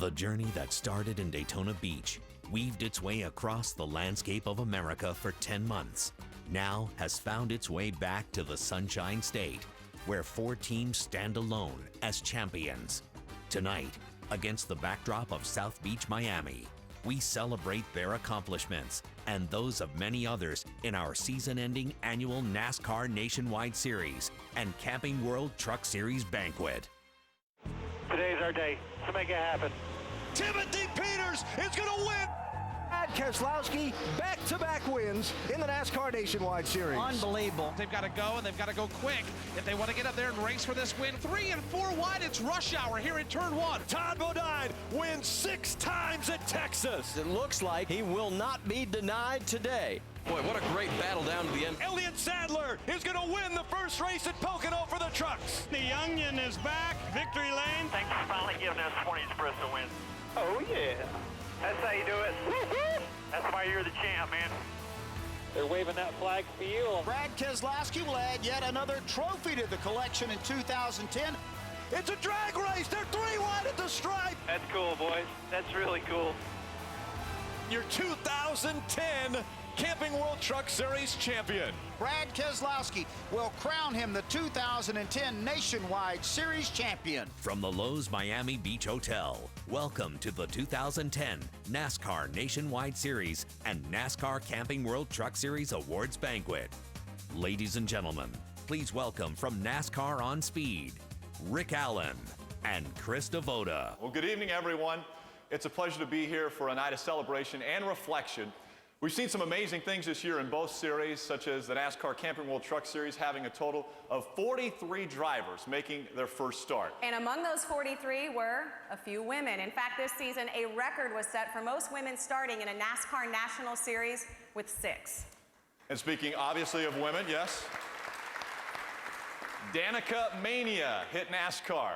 The journey that started in Daytona Beach weaved its way across the landscape of America for 10 months, now has found its way back to the Sunshine State, where 4 teams stand alone as champions. Tonight, against the backdrop of South Beach, Miami, we celebrate their accomplishments and those of many others in our season-ending annual NASCAR Nationwide Series and Camping World Truck Series banquet. Today's our day, so make it happen. Timothy Peters is going to win. Brad Keselowski, back-to-back wins in the NASCAR Nationwide Series. Unbelievable. They've got to go, and they've got to go quick if they want to get up there and race for this win. 3 and 4 wide, it's rush hour here in turn 1. Todd Bodine wins 6 times at Texas. It looks like he will not be denied today. Boy, what a great battle down to the end. Elliott Sadler is going to win the first race at Pocono for the trucks. The Onion is back, victory lane. Thanks for finally giving us 20 espresso wins. Oh, yeah. That's how you do it. Woo-hoo! That's why you're the champ, man. They're waving that flag for you. Brad Keselowski will add yet another trophy to the collection in 2010. It's a drag race. They're 3 wide at the stripe. That's cool, boys. That's really cool. Your 2010 Camping World Truck Series champion. Brad Keselowski will crown him the 2010 Nationwide Series champion. From the Lowe's Miami Beach Hotel, welcome to the 2010 NASCAR Nationwide Series and NASCAR Camping World Truck Series Awards Banquet. Ladies and gentlemen, please welcome from NASCAR on Speed, Rick Allen and Chris Devoda. Well, good evening, everyone. It's a pleasure to be here for a night of celebration and reflection. We've seen some amazing things this year in both series, such as the NASCAR Camping World Truck Series having a total of 43 drivers making their first start. And among those 43 were a few women. In fact, this season, a record was set for most women starting in a NASCAR National Series with 6. And speaking obviously of women, yes, Danica Mania hit NASCAR.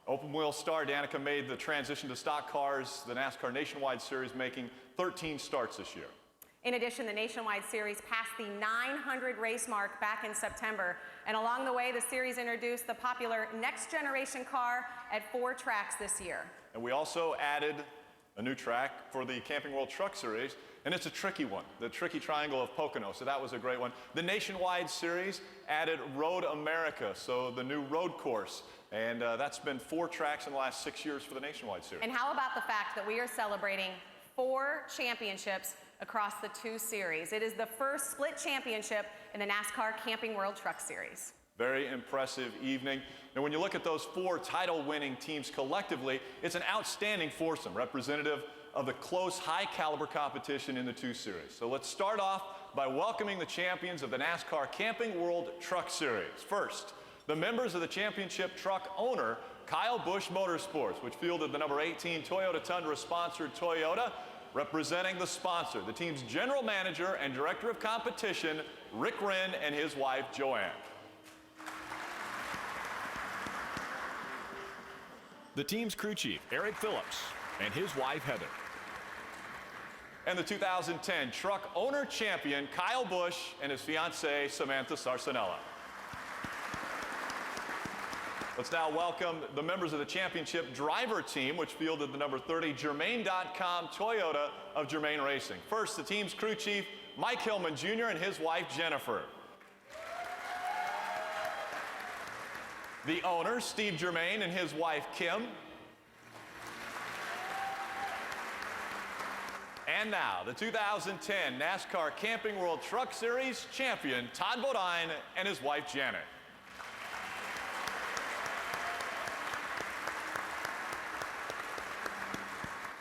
Open wheel star Danica made the transition to stock cars, the NASCAR Nationwide Series, making 13 starts this year. In addition, the Nationwide Series passed the 900 race mark back in September. And along the way, the series introduced the popular next generation car at 4 tracks this year. And we also added a new track for the Camping World Truck Series, and it's a tricky one, the tricky triangle of Pocono, so that was a great one. The Nationwide Series added Road America, so the new road course, and that's been 4 tracks in the last 6 years for the Nationwide Series. And how about the fact that we are celebrating 4 championships across the 2 series? It is the first split championship in the NASCAR Camping World Truck Series. Very impressive evening. And when you look at those 4 title-winning teams collectively, it's an outstanding foursome representative of the close, high-caliber competition in the 2 series. So let's start off by welcoming the champions of the NASCAR Camping World Truck Series. First, the members of the championship truck owner, Kyle Busch Motorsports, which fielded the number 18 Toyota Tundra-sponsored Toyota. Representing the sponsor, the team's general manager and director of competition, Rick Wren, and his wife, Joanne. The team's crew chief, Eric Phillips, and his wife, Heather. And the 2010 truck owner champion, Kyle Busch, and his fiancée, Samantha Sarsanella. Let's now welcome the members of the championship driver team, which fielded the number 30 Germain.com Toyota of Germain Racing. First, the team's crew chief, Mike Hillman Jr. and his wife, Jennifer. The owner, Steve Germain, and his wife, Kim. And now, the 2010 NASCAR Camping World Truck Series champion, Todd Bodine, and his wife, Janet.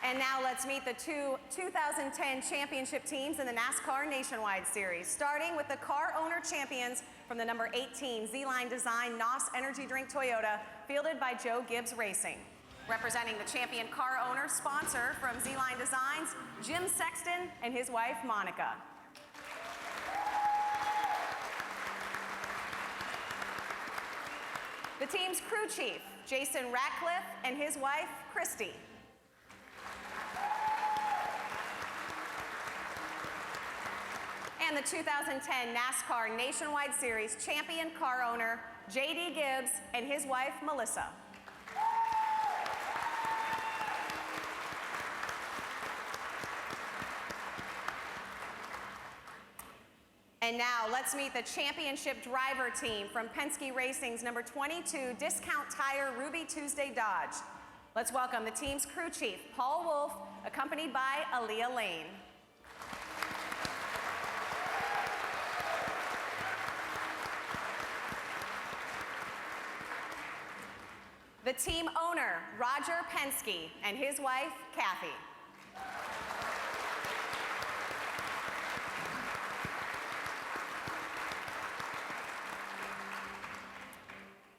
And now let's meet the 2 2010 championship teams in the NASCAR Nationwide Series, starting with the car owner champions from the number 18 Z-Line Design NOS Energy Drink Toyota, fielded by Joe Gibbs Racing. Representing the champion car owner sponsor from Z-Line Designs, Jim Sexton and his wife, Monica. The team's crew chief, Jason Ratcliffe and his wife, Christy. And the 2010 NASCAR Nationwide Series champion car owner, J.D. Gibbs and his wife, Melissa. And now let's meet the championship driver team from Penske Racing's number 22 Discount Tire Ruby Tuesday Dodge. Let's welcome the team's crew chief, Paul Wolf, accompanied by Aaliyah Lane. The team owner, Roger Penske, and his wife, Kathy.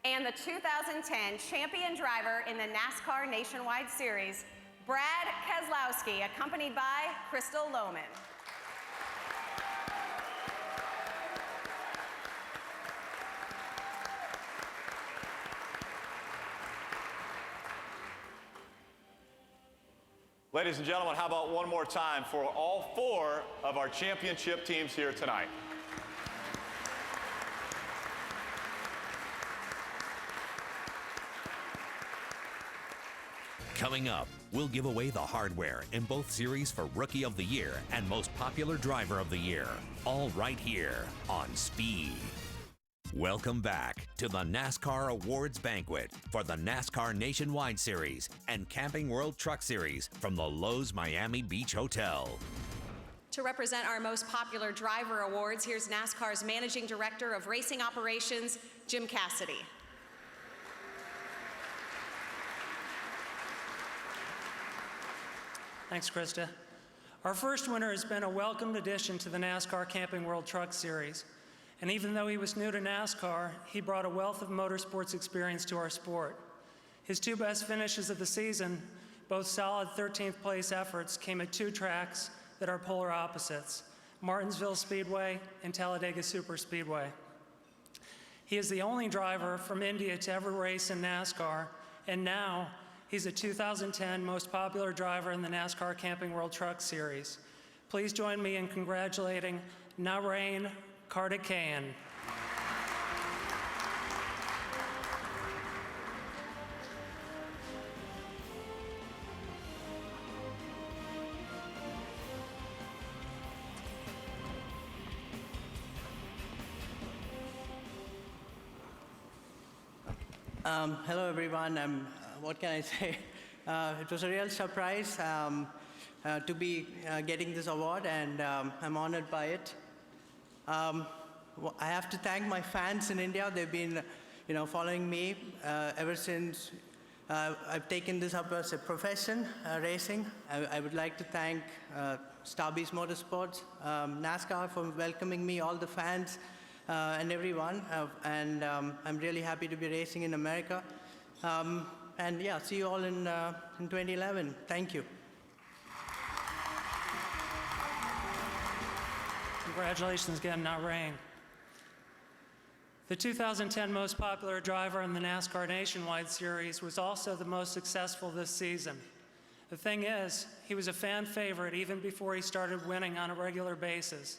And the 2010 champion driver in the NASCAR Nationwide Series, Brad Keselowski, accompanied by Crystal Lohman. Ladies and gentlemen, how about one more time for all 4 of our championship teams here tonight? Coming up, we'll give away the hardware in both series for Rookie of the Year and Most Popular Driver of the Year, all right here on Speed. Welcome back to the NASCAR Awards Banquet for the NASCAR Nationwide Series and Camping World Truck Series from the Lowe's Miami Beach Hotel. To represent our Most Popular Driver Awards, here's NASCAR's Managing Director of Racing Operations, Jim Cassidy. Thanks, Krista. Our first winner has been a welcomed addition to the NASCAR Camping World Truck Series. And even though he was new to NASCAR, he brought a wealth of motorsports experience to our sport. His 2 best finishes of the season, both solid 13th place efforts, came at 2 tracks that are polar opposites, Martinsville Speedway and Talladega Superspeedway. He is the only driver from India to ever race in NASCAR, and now he's a 2010 Most Popular Driver in the NASCAR Camping World Truck Series. Please join me in congratulating Narain Karthikeyan. Hello, everyone. What can I say? It was a real surprise to be getting this award, and I'm honored by it. I have to thank my fans in India. They've been, following me ever since I've taken this up as a profession, racing. I would like to thank Starbeast Motorsports, NASCAR for welcoming me, all the fans, and everyone. And I'm really happy to be racing in America. And yeah, see you all in 2011. Thank you. Congratulations again, Narain. The 2010 Most Popular Driver in the NASCAR Nationwide Series was also the most successful this season. The thing is, he was a fan favorite even before he started winning on a regular basis.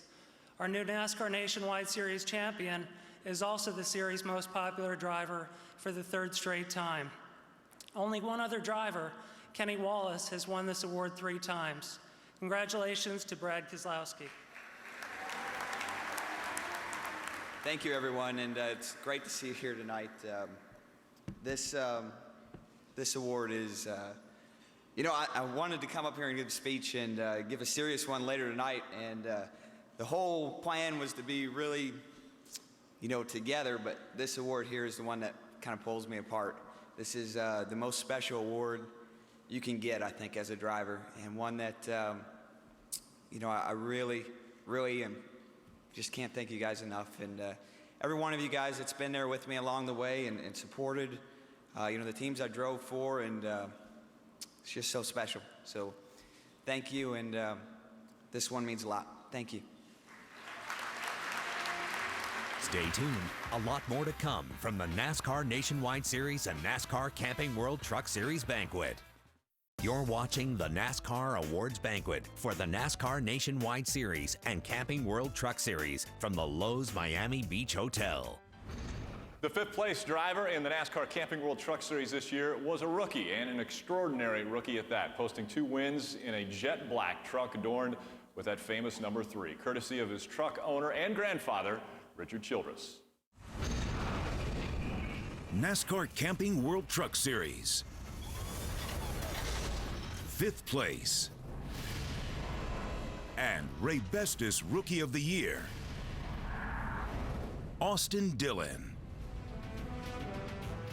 Our new NASCAR Nationwide Series champion is also the series' most popular driver for the 3rd straight time. Only one other driver, Kenny Wallace, has won this award 3 times. Congratulations to Brad Keselowski. Thank you, everyone, and it's great to see you here tonight. This award is, I wanted to come up here and give a speech and give a serious one later tonight, and the whole plan was to be really, together, but this award here is the one that kind of pulls me apart. This is the most special award you can get, I think, as a driver, and one that, I really, really am. Just can't thank you guys enough, and every one of you guys that's been there with me along the way and supported, the teams I drove for, and it's just so special. So thank you, and this one means a lot. Thank you. Stay tuned. A lot more to come from the NASCAR Nationwide Series and NASCAR Camping World Truck Series Banquet. You're watching the NASCAR Awards Banquet for the NASCAR Nationwide Series and Camping World Truck Series from the Lowe's Miami Beach Hotel. The 5th place driver in the NASCAR Camping World Truck Series this year was a rookie, and an extraordinary rookie at that, posting 2 wins in a jet black truck adorned with that famous number 3, courtesy of his truck owner and grandfather, Richard Childress. NASCAR Camping World Truck Series. 5th place. And Ray Bestis Rookie of the Year, Austin Dillon.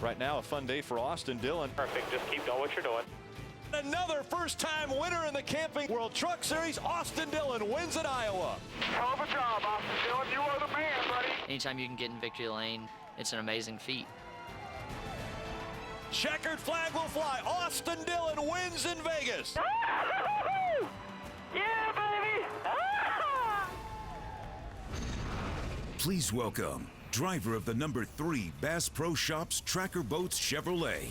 Right now, a fun day for Austin Dillon. Perfect. Just keep doing what you're doing. Another first-time winner in the Camping World Truck Series. Austin Dillon wins at Iowa. Hell of a job, Austin Dillon. You are the man, buddy. Anytime you can get in victory lane, it's an amazing feat. Checkered flag will fly. Austin Dillon wins in Vegas. Yeah, baby! Please welcome driver of the number 3 Bass Pro Shops Tracker Boats Chevrolet.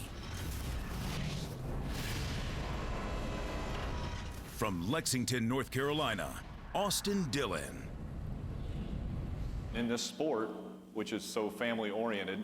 From Lexington, North Carolina, Austin Dillon. In this sport, which is so family-oriented,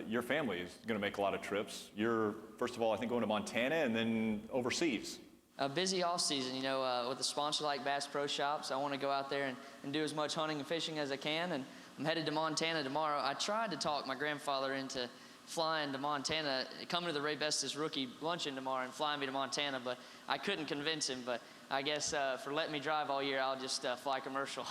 your family is going to make a lot of trips. You're, first of all, I think going to Montana and then overseas. A busy off season, you know, with a sponsor like Bass Pro Shops. I want to go out there and do as much hunting and fishing as I can, and I'm headed to Montana tomorrow. I tried to talk my grandfather into flying to Montana, coming to the Ray Bestis rookie luncheon tomorrow and flying me to Montana, but I couldn't convince him. But I guess for letting me drive all year, I'll just fly commercial.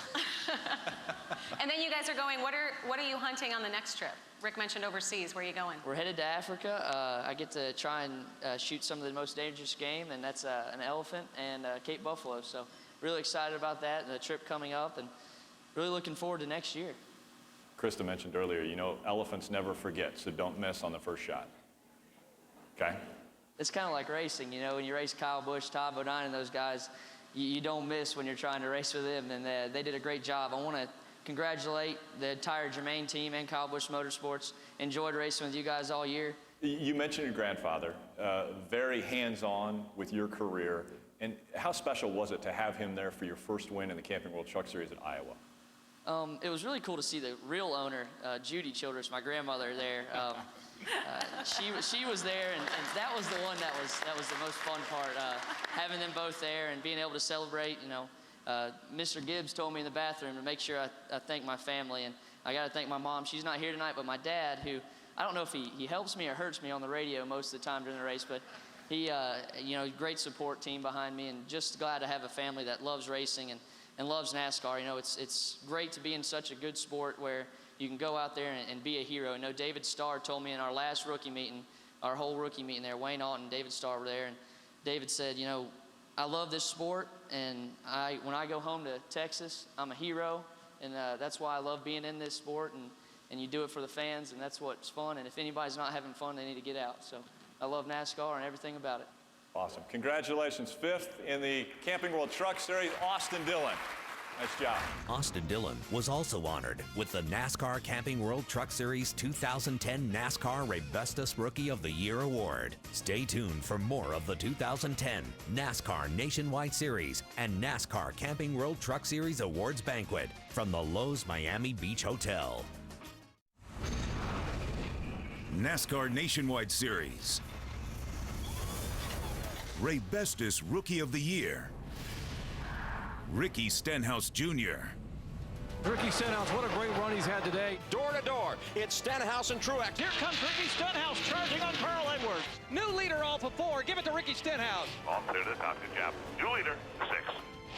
And then you guys are going, what are you hunting on the next trip? Rick mentioned overseas. Where are you going? We're headed to Africa. I get to try and shoot some of the most dangerous game, and that's an elephant and Cape buffalo. So really excited about that and the trip coming up, and really looking forward to next year. Krista mentioned earlier, you know, elephants never forget, so don't miss on the first shot. Okay? It's kind of like racing, you know, when you race Kyle Busch, Todd Bodine, and those guys, you don't miss when you're trying to race with them, and they did a great job. I want to congratulate the entire Germain team and Kyle Busch Motorsports. Enjoyed racing with you guys all year. You mentioned your grandfather, very hands-on with your career, and how special was it to have him there for your first win in the Camping World Truck Series at Iowa? It was really cool to see the real owner, Judy Childress, my grandmother, there. She was there, and that was the one that was the most fun part. Having them both there and being able to celebrate. You know, Mr. Gibbs told me in the bathroom to make sure I thank my family, and I got to thank my mom. She's not here tonight, but my dad, who I don't know if he helps me or hurts me on the radio most of the time during the race, but he, you know, great support team behind me, and just glad to have a family that loves racing and loves NASCAR. You know, it's great to be in such a good sport where you can go out there and be a hero. You know, David Starr told me in our last rookie meeting, our whole rookie meeting there, Wayne Alton and David Starr were there, and David said, you know, I love this sport, and when I go home to Texas, I'm a hero, and that's why I love being in this sport, and you do it for the fans, and that's what's fun, and if anybody's not having fun, they need to get out. So I love NASCAR and everything about it. Awesome. Congratulations. 5th in the Camping World Truck Series, Austin Dillon. Nice job. Austin Dillon was also honored with the NASCAR Camping World Truck Series 2010 NASCAR Ray Bestis Rookie of the Year Award. Stay tuned for more of the 2010 NASCAR Nationwide Series and NASCAR Camping World Truck Series Awards Banquet from the Lowe's Miami Beach Hotel. NASCAR Nationwide Series. Ray Bestis Rookie of the Year, Ricky Stenhouse Jr. Ricky Stenhouse, what a great run he's had today. Door to door, it's Stenhouse and Truex. Here comes Ricky Stenhouse charging on Carl Edwards. New leader all for 4. Give it to Ricky Stenhouse. All clear to the top. Good job. New leader, 6.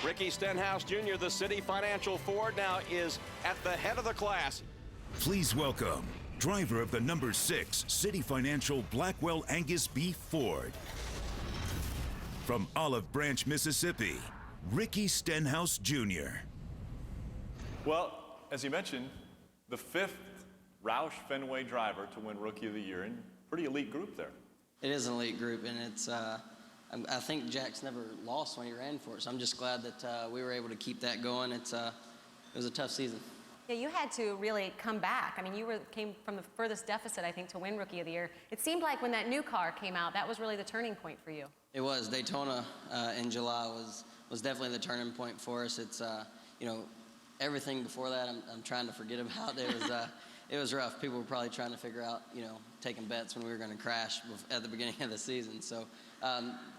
Ricky Stenhouse Jr., the City Financial Ford, now is at the head of the class. Please welcome driver of the number 6 City Financial Blackwell Angus B. Ford. From Olive Branch, Mississippi, Ricky Stenhouse Jr. Well, as you mentioned, the 5th Roush Fenway driver to win Rookie of the Year, and pretty elite group there. It is an elite group, and it's I think Jack's never lost when he ran for us. I'm just glad that we were able to keep that going. It was a tough season. Yeah, you had to really come back. I mean, you came from the furthest deficit, I think, to win Rookie of the Year. It seemed like when that new car came out, that was really the turning point for you. It was. Daytona in July was definitely the turning point for us. It's you know, everything before that I'm trying to forget about. It was rough. People were probably trying to figure out, you know, taking bets when we were going to crash at the beginning of the season. So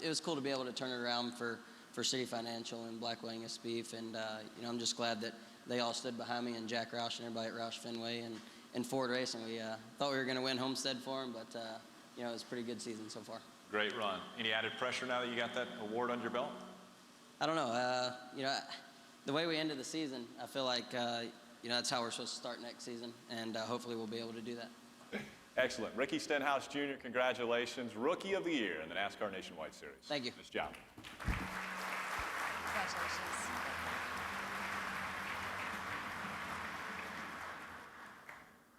it was cool to be able to turn it around for for City Financial and Blackwell Angus Beef, and I'm just glad that they all stood behind me, and Jack Roush and everybody at Roush Fenway and Ford Racing. We thought we were going to win Homestead for them, but it was a pretty good season so far. Great run. Any added pressure now that you got that award under your belt? I don't know. The way we ended the season, I feel like that's how we're supposed to start next season, and hopefully we'll be able to do that. Excellent. Ricky Stenhouse Jr., congratulations. Rookie of the Year in the NASCAR Nationwide Series. Thank you. Nice job. Congratulations.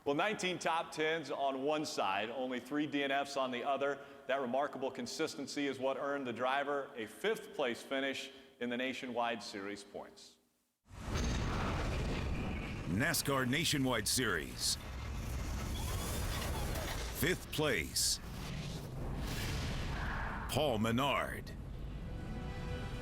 Well, 19 top 10s on one side, only 3 DNFs on the other. That remarkable consistency is what earned the driver a 5th place finish in the Nationwide Series points. NASCAR Nationwide Series. 5th place, Paul Menard.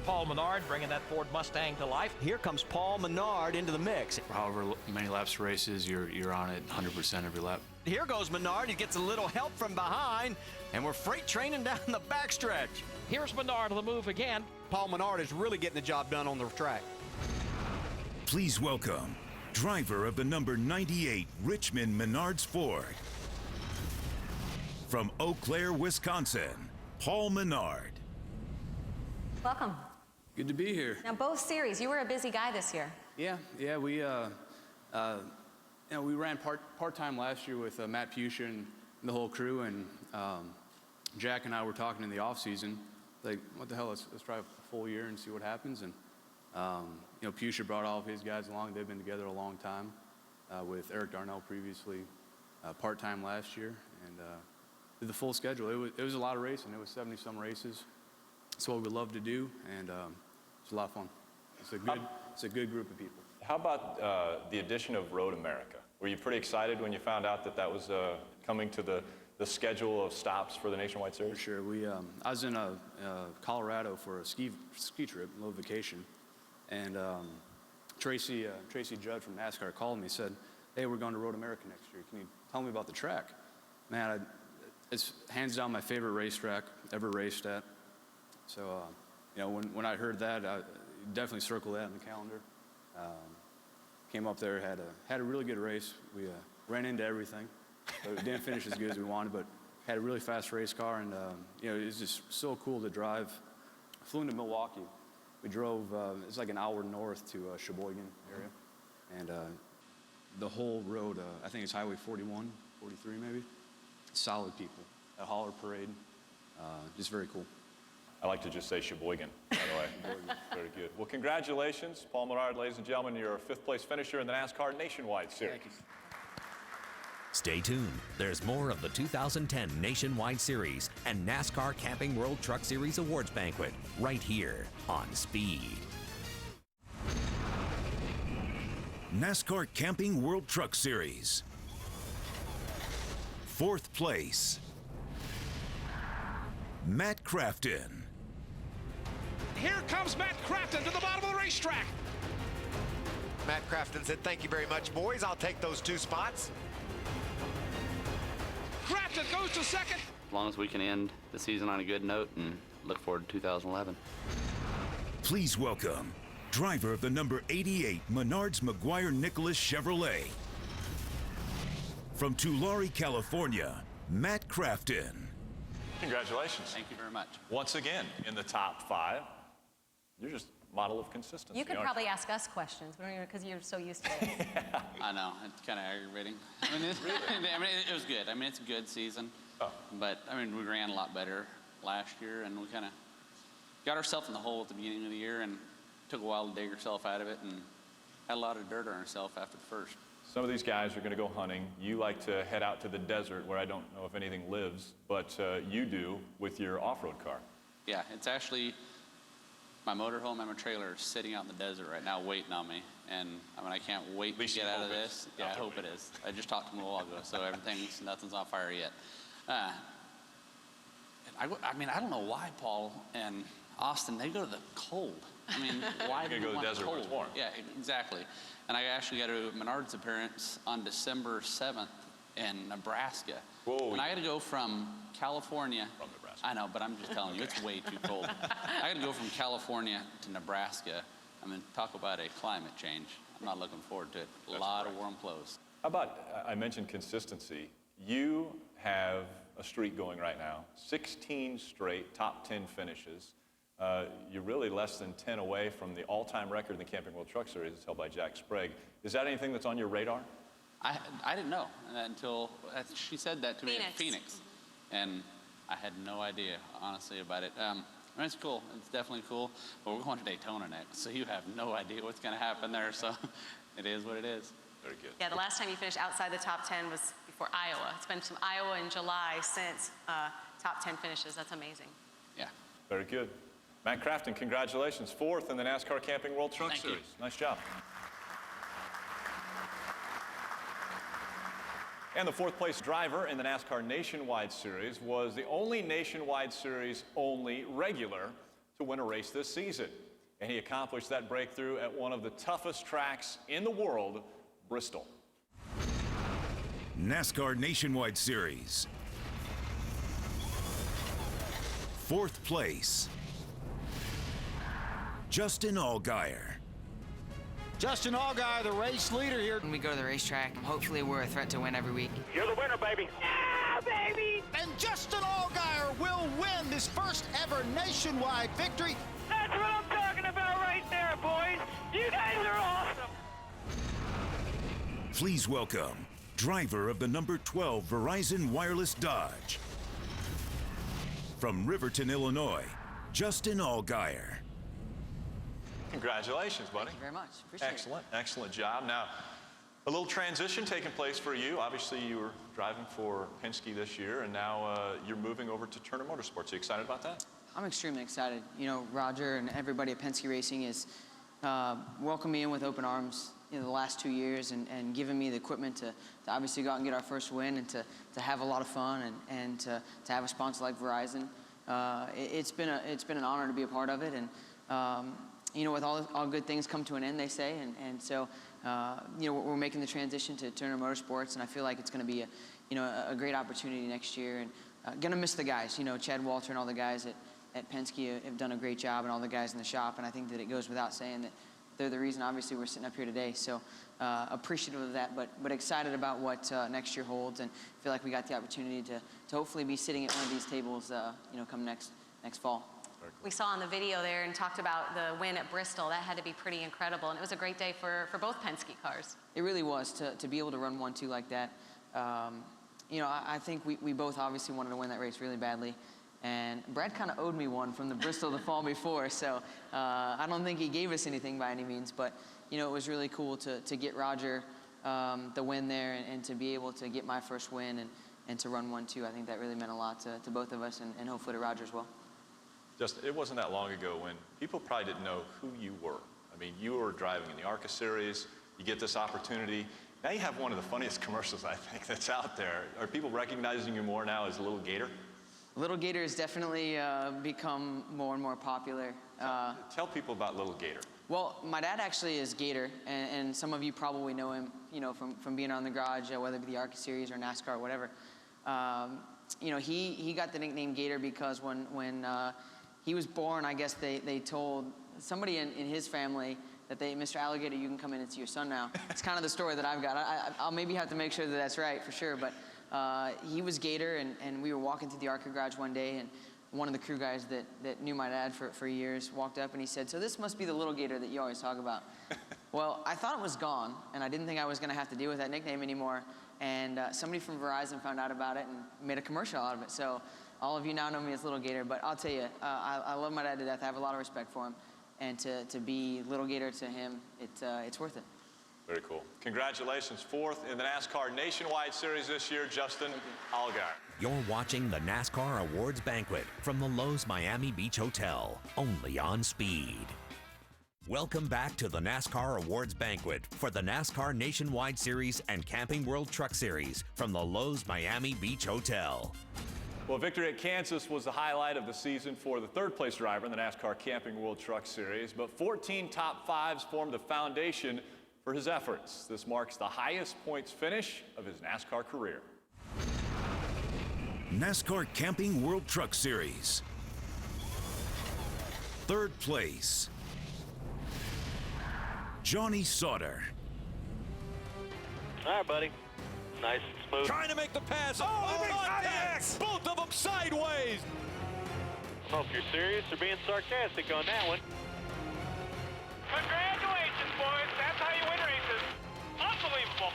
Paul Menard bringing that Ford Mustang to life. Here comes Paul Menard into the mix. However many laps races, you're on it 100% every lap. Here goes Menard. He gets a little help from behind, and we're freight training down the backstretch. Here's Menard on the move again. Paul Menard is really getting the job done on the track. Please welcome driver of the number 98 Richmond Menards Ford. From Eau Claire, Wisconsin, Paul Menard. Welcome. Good to be here. Now, both series, you were a busy guy this year. Yeah, we we ran part-time last year with Matt Pusha and the whole crew, and Jack and I were talking in the off season, like, what the hell, let's try a full year and see what happens. And Pusha brought all of his guys along. They've been together a long time with Eric Darnell previously, part-time last year, and did the full schedule. It was a lot of racing. It was 70-some races. It's what we love to do, and it's a lot of fun. It's a good group of people. How about the addition of Road America? Were you pretty excited when you found out that was coming to the schedule of stops for the Nationwide Series? For sure. I was in Colorado for a ski trip, a little vacation, and Tracy Judd from NASCAR called me and said, "Hey, we're going to Road America next year. Can you tell me about the track?" Man, it's hands down my favorite racetrack ever raced at. So, when I heard that, I definitely circled that in the calendar. Came up there, had a really good race. We ran into everything, but it didn't finish as good as we wanted, but had a really fast race car, and it was just so cool to drive. I flew into Milwaukee. We drove, it's like an hour north to Sheboygan area, and the whole road, I think it's Highway 41, 43 maybe. Solid people. A hauler parade, just very cool. I like to just say Sheboygan, by the way. Very good. Well, congratulations, Paul Menard, ladies and gentlemen. You're a 5th place finisher in the NASCAR Nationwide Series. Thank you. Stay tuned. There's more of the 2010 Nationwide Series and NASCAR Camping World Truck Series Awards Banquet right here on Speed. NASCAR Camping World Truck Series. 4th place, Matt Crafton. Here comes Matt Crafton to the bottom of the racetrack. Matt Crafton said, "Thank you very much, boys. I'll take those 2 spots." Crafton goes to 2nd. As long as we can end the season on a good note and look forward to 2011. Please welcome driver of the number 88 Menards McGuire Nicholas Chevrolet. From Tulare, California, Matt Crafton. Congratulations. Thank you very much. Once again, in the top 5. You're just a model of consistency. You could probably ask us questions, because you're so used to it. I know, it's kind of aggravating. It was good. It's a good season. Oh. But, we ran a lot better last year, and we kind of got ourselves in the hole at the beginning of the year, and took a while to dig ourselves out of it, and had a lot of dirt on ourselves after the first. Some of these guys are going to go hunting. You like to head out to the desert where I don't know if anything lives, but you do with your off-road car. Yeah, it's actually my motorhome and my trailer is sitting out in the desert right now waiting on me. And I can't wait to get out of this. Yeah, I hope it is. I just talked to him a while ago, so nothing's on fire yet. I don't know why Paul and Austin, they go to the cold. Why do you go to the desert when it's warm? Yeah, exactly. And I actually got a Menards appearance on December 7th in Nebraska. Whoa. And I had to go from California Nebraska. I know, but I'm just telling you, it's way too cold. I got to go from California to Nebraska. I mean, talk about a climate change. I'm not looking forward to it. A lot of warm clothes. How about, I mentioned consistency. You have a streak going right now, 16 straight top 10 finishes. You're really less than 10 away from the all-time record in the Camping World Truck Series. It's held by Jack Sprague. Is that anything that's on your radar? I didn't know until she said that to me at Phoenix. And I had no idea, honestly, about it. I mean, it's cool. It's definitely cool. But we're going to Daytona next, so you have no idea what's going to happen there. So it is what it is. Very good. Yeah, the last time you finished outside the top 10 was before Iowa. It's been some Iowa in July since top 10 finishes. That's amazing. Yeah. Very good. Matt Crafton, congratulations. 4th in the NASCAR Camping World Truck Series. Nice job. And the 4th place driver in the NASCAR Nationwide Series was the only Nationwide Series only regular to win a race this season. And he accomplished that breakthrough at one of the toughest tracks in the world, Bristol. NASCAR Nationwide Series. 4th place, Justin Allgaier. Justin Allgaier, the race leader here. When we go to the racetrack, hopefully we're a threat to win every week. You're the winner, baby. Yeah, baby! And Justin Allgaier will win his first ever nationwide victory. That's what I'm talking about right there, boys. You guys are awesome. Please welcome driver of the number 12 Verizon Wireless Dodge. From Riverton, Illinois, Justin Allgaier. Congratulations, buddy. Thank you very much. Appreciate it. Excellent, excellent job. Now, a little transition taking place for you. Obviously, you were driving for Penske this year, and now you're moving over to Turner Motorsports. Are you excited about that? I'm extremely excited. You know, Roger and everybody at Penske Racing is welcomed me in with open arms the last 2 years and given me the equipment to obviously go out and get our first win and to have a lot of fun and to have a sponsor like Verizon. It's been an honor to be a part of it, and you know, with all good things come to an end, they say, and so you know, we're making the transition to Turner Motorsports, and I feel like it's going to be a great opportunity next year, and gonna miss the guys. You know, Chad Walter and all the guys at Penske have done a great job, and all the guys in the shop, and I think that it goes without saying that they're the reason, obviously, we're sitting up here today. So appreciative of that, but excited about what next year holds, and feel like we got the opportunity to hopefully be sitting at one of these tables, you know, come next fall. We saw on the video there and talked about the win at Bristol. That had to be pretty incredible, and it was a great day for both Penske cars. It really was to be able to run 1-2 like that. You know, I think we both obviously wanted to win that race really badly. And Brad kind of owed me one from the Bristol the fall before, so I don't think he gave us anything by any means, but you know, it was really cool to get Roger the win there and to be able to get my first win and to run 1-2. I think that really meant a lot to both of us and hopefully to Roger as well. Just, it wasn't that long ago when people probably didn't know who you were. I mean, you were driving in the ARCA series, you get this opportunity. Now you have one of the funniest commercials, I think, that's out there. Are people recognizing you more now as Little Gator? Little Gator has definitely become more and more popular. Tell people about Little Gator. Well, my dad actually is Gator, and some of you probably know him, you know, from being on the garage, whether it be the ARCA series or NASCAR or whatever. You know, he got the nickname Gator because when he was born, I guess they told somebody in his family that Mr. Alligator, you can come in and see your son now. It's kind of the story that I've got. I'll maybe have to make sure that that's right for sure, but he was Gator, and we were walking through the ARCA garage one day, and one of the crew guys that knew my dad for years walked up and he said, "So this must be the Little Gator that you always talk about." Well, I thought it was gone, and I didn't think I was going to have to deal with that nickname anymore, and somebody from Verizon found out about it and made a commercial out of it. So all of you now know me as Little Gator, but I'll tell you, I love my dad to death. I have a lot of respect for him, and to be Little Gator to him, it's worth it. Very cool. Congratulations. 4th in the NASCAR Nationwide Series this year, Justin Allgaier. You're watching the NASCAR Awards Banquet from the Lowe's Miami Beach Hotel, only on Speed. Welcome back to the NASCAR Awards Banquet for the NASCAR Nationwide Series and Camping World Truck Series from the Lowe's Miami Beach Hotel. Well, victory at Kansas was the highlight of the season for the 3rd place driver in the NASCAR Camping World Truck Series, but 14 top 5s formed the foundation for his efforts. This marks the highest points finish of his NASCAR career. NASCAR Camping World Truck Series. Third place, Johnny Sauter. All right, buddy. Nice and smooth. Trying to make the pass. Oh, contact! Both of them sideways. I don't know if you're serious or being sarcastic on that one. Congratulations, boys. That's how you win races. Unbelievable.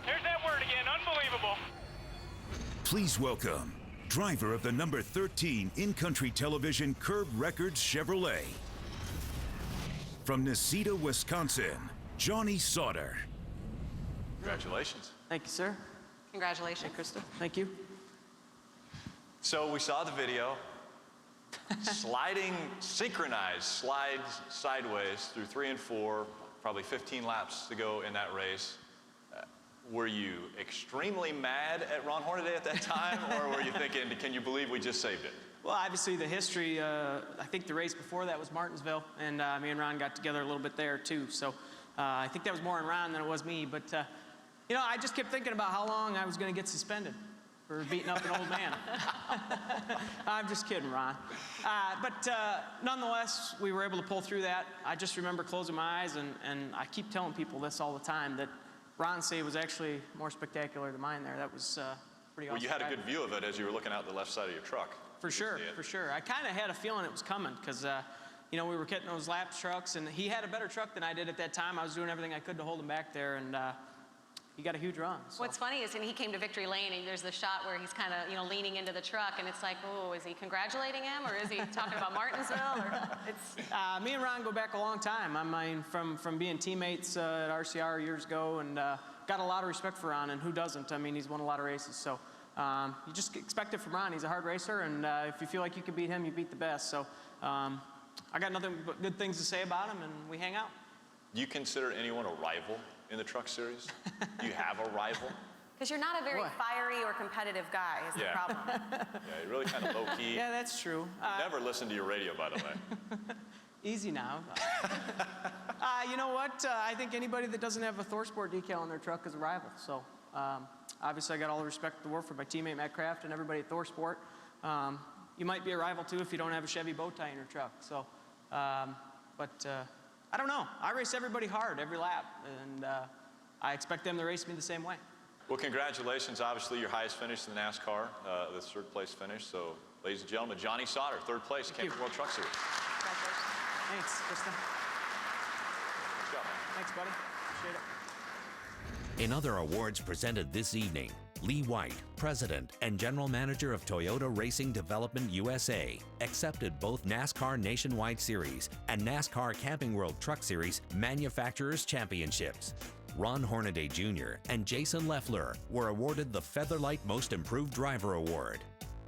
There's that word again, unbelievable. Please welcome driver of the number 13 in-country television Curb Records Chevrolet. From Necedah, Wisconsin, Johnny Sauter. Congratulations. Thank you, sir. Congratulations. Hey, Krista. Thank you. So we saw the video. Sliding, synchronized slides sideways through 3 and 4, probably 15 laps to go in that race. Were you extremely mad at Ron Hornaday at that time, or were you thinking, can you believe we just saved it? Well, obviously the history, I think the race before that was Martinsville, and me and Ron got together a little bit there too. So I think that was more on Ron than it was me. But, you know, I just kept thinking about how long I was going to get suspended for beating up an old man. I'm just kidding, Ron. But nonetheless, we were able to pull through that. I just remember closing my eyes, and I keep telling people this all the time, that Ron's save was actually more spectacular than mine there. That was pretty awesome. Well, you had a good view of it as you were looking out the left side of your truck. For sure, for sure. I kind of had a feeling it was coming because, you know, we were getting those lap trucks, and he had a better truck than I did at that time. I was doing everything I could to hold him back there, and he got a huge run. So. What's funny is when he came to victory lane, and there's the shot where he's kind of, you know, leaning into the truck, and it's like, oh, is he congratulating him, or is he talking about Martinsville? Or it's me and Ron go back a long time. I mean, from being teammates at RCR years ago, and got a lot of respect for Ron, and who doesn't? I mean, he's won a lot of races, so you just expect it from Ron. He's a hard racer, and if you feel like you can beat him, you beat the best. So I got nothing but good things to say about him, and we hang out. Do you consider anyone a rival in the truck series? Do you have a rival? because you're not a very fiery or competitive guy is the problem. Yeah, you're really kind of low-key. Yeah, that's true. Never listen to your radio, by the way. Easy now. You know what? I think anybody that doesn't have a ThorSport decal on their truck is a rival. So obviously I got all the respect in the world for my teammate Matt Kraft and everybody at ThorSport. You might be a rival too if you don't have a Chevy bow tie in your truck. So, but I don't know. I race everybody hard every lap, and I expect them to race me the same way. Well, congratulations. Obviously, your highest finish in the NASCAR, the third place finish. So, ladies and gentlemen, Johnny Sauter, third place, Camping World Truck Series. Thanks, Kristen. Good job, man. Thanks, buddy. Appreciate it. In other awards presented this evening, Lee White, President and General Manager of Toyota Racing Development USA, accepted both NASCAR Nationwide Series and NASCAR Camping World Truck Series Manufacturers Championships. Ron Hornaday Jr. and Jason Leffler were awarded the Featherlight Most Improved Driver Award.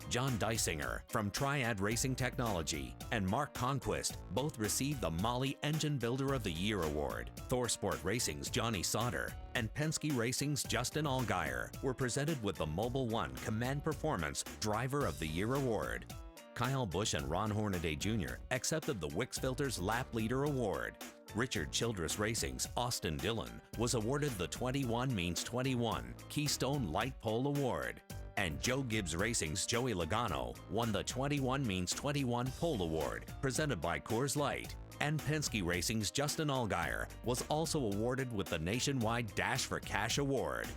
John Dysinger from Triad Racing Technology and Mark Conquist both received the Molly Engine Builder of the Year Award. ThorSport Racing's Johnny Sauter and Penske Racing's Justin Allgaier were presented with the Mobil 1 Command Performance Driver of the Year Award. Kyle Busch and Ron Hornaday Jr. accepted the Wix Filters Lap Leader Award. Richard Childress Racing's Austin Dillon was awarded the 21 Means 21 Keystone Light Pole Award. And Joe Gibbs Racing's Joey Logano won the 21 Means 21 Pole Award, presented by Coors Light. And Penske Racing's Justin Allgaier was also awarded with the Nationwide Dash for Cash Award.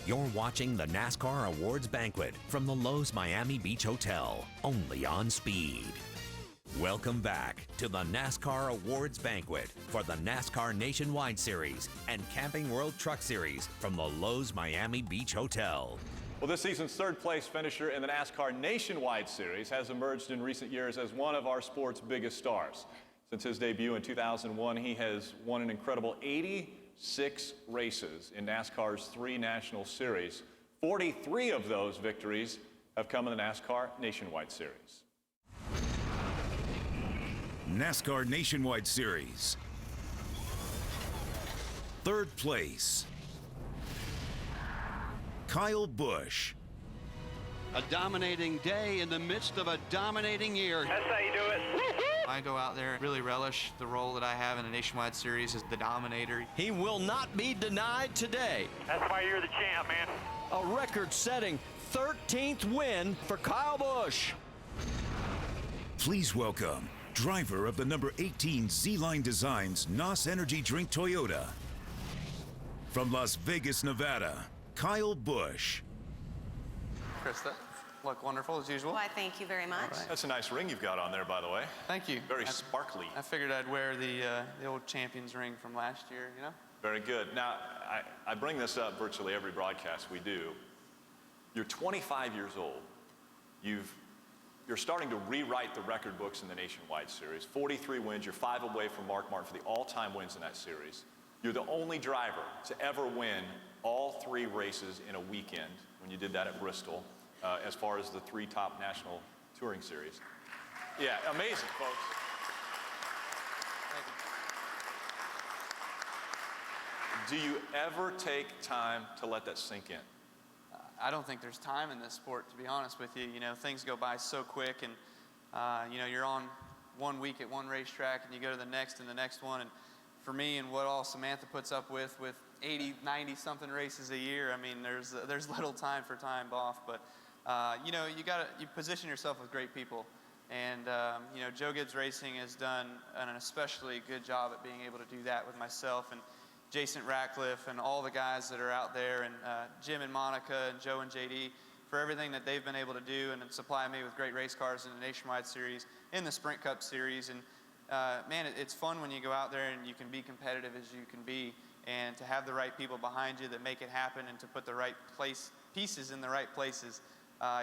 You're watching the NASCAR Awards Banquet from the Lowe's Miami Beach Hotel, only on Speed. Welcome back to the NASCAR Awards Banquet for the NASCAR Nationwide Series and Camping World Truck Series from the Lowe's Miami Beach Hotel. Well, this season's third place finisher in the NASCAR Nationwide Series has emerged in recent years as one of our sport's biggest stars. Since his debut in 2001, he has won an incredible 86 races in NASCAR's 3 national series. 43 of those victories have come in the NASCAR Nationwide Series. NASCAR Nationwide Series. Third place, Kyle Busch. A dominating day in the midst of a dominating year. That's how you do it. I go out there and really relish the role that I have in the Nationwide Series as the dominator. He will not be denied today. That's why you're the champ, man. A record-setting 13th win for Kyle Busch. Please welcome driver of the number 18 Z-Line Designs NOS Energy Drink Toyota. From Las Vegas, Nevada, Kyle Busch. Krista, look wonderful as usual. Why, thank you very much. Right. That's a nice ring you've got on there, by the way. Thank you. Very sparkly. I figured I'd wear the old champion's ring from last year, you know? Very good. Now, I bring this up virtually every broadcast we do. You're 25 years old. You're starting to rewrite the record books in the Nationwide Series. 43 wins. You're 5 away from Mark Martin for the all-time wins in that series. You're the only driver to ever win all 3 races in a weekend when you did that at Bristol, as far as the 3 top national touring series. Yeah, amazing, folks. Do you ever take time to let that sink in? I don't think there's time in this sport, to be honest with you. You know, things go by so quick, and you know, you're on one week at one racetrack, and you go to the next and the next one. And for me, and what all Samantha puts up with 80, 90 something races a year, I mean, there's little time for time off. But you know, you position yourself with great people, and you know, Joe Gibbs Racing has done an especially good job at being able to do that with myself and Jason Ratcliffe and all the guys that are out there, and Jim and Monica and Joe and JD, for everything that they've been able to do and supply me with great race cars in the Nationwide Series, in the Sprint Cup Series. And man, it's fun when you go out there and you can be competitive as you can be, and to have the right people behind you that make it happen, and to put the right pieces in the right places.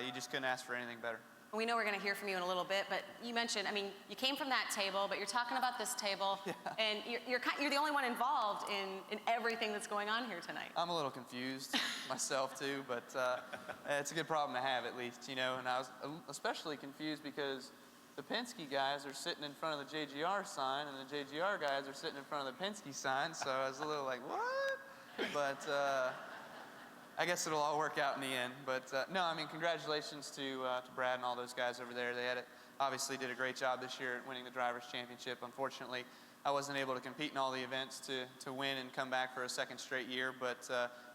You just couldn't ask for anything better. We know we're going to hear from you in a little bit, but you mentioned, I mean, you came from that table, but you're talking about this table, and you're the only one involved in everything that's going on here tonight. I'm a little confused myself too, but it's a good problem to have, at least, you know. And I was especially confused because the Penske guys are sitting in front of the JGR sign, and the JGR guys are sitting in front of the Penske sign, so I was a little like, what? But I guess it'll all work out in the end. But no, I mean, congratulations to Brad and all those guys over there. They obviously did a great job this year at winning the Drivers' Championship. Unfortunately, I wasn't able to compete in all the events to win and come back for a second straight year. But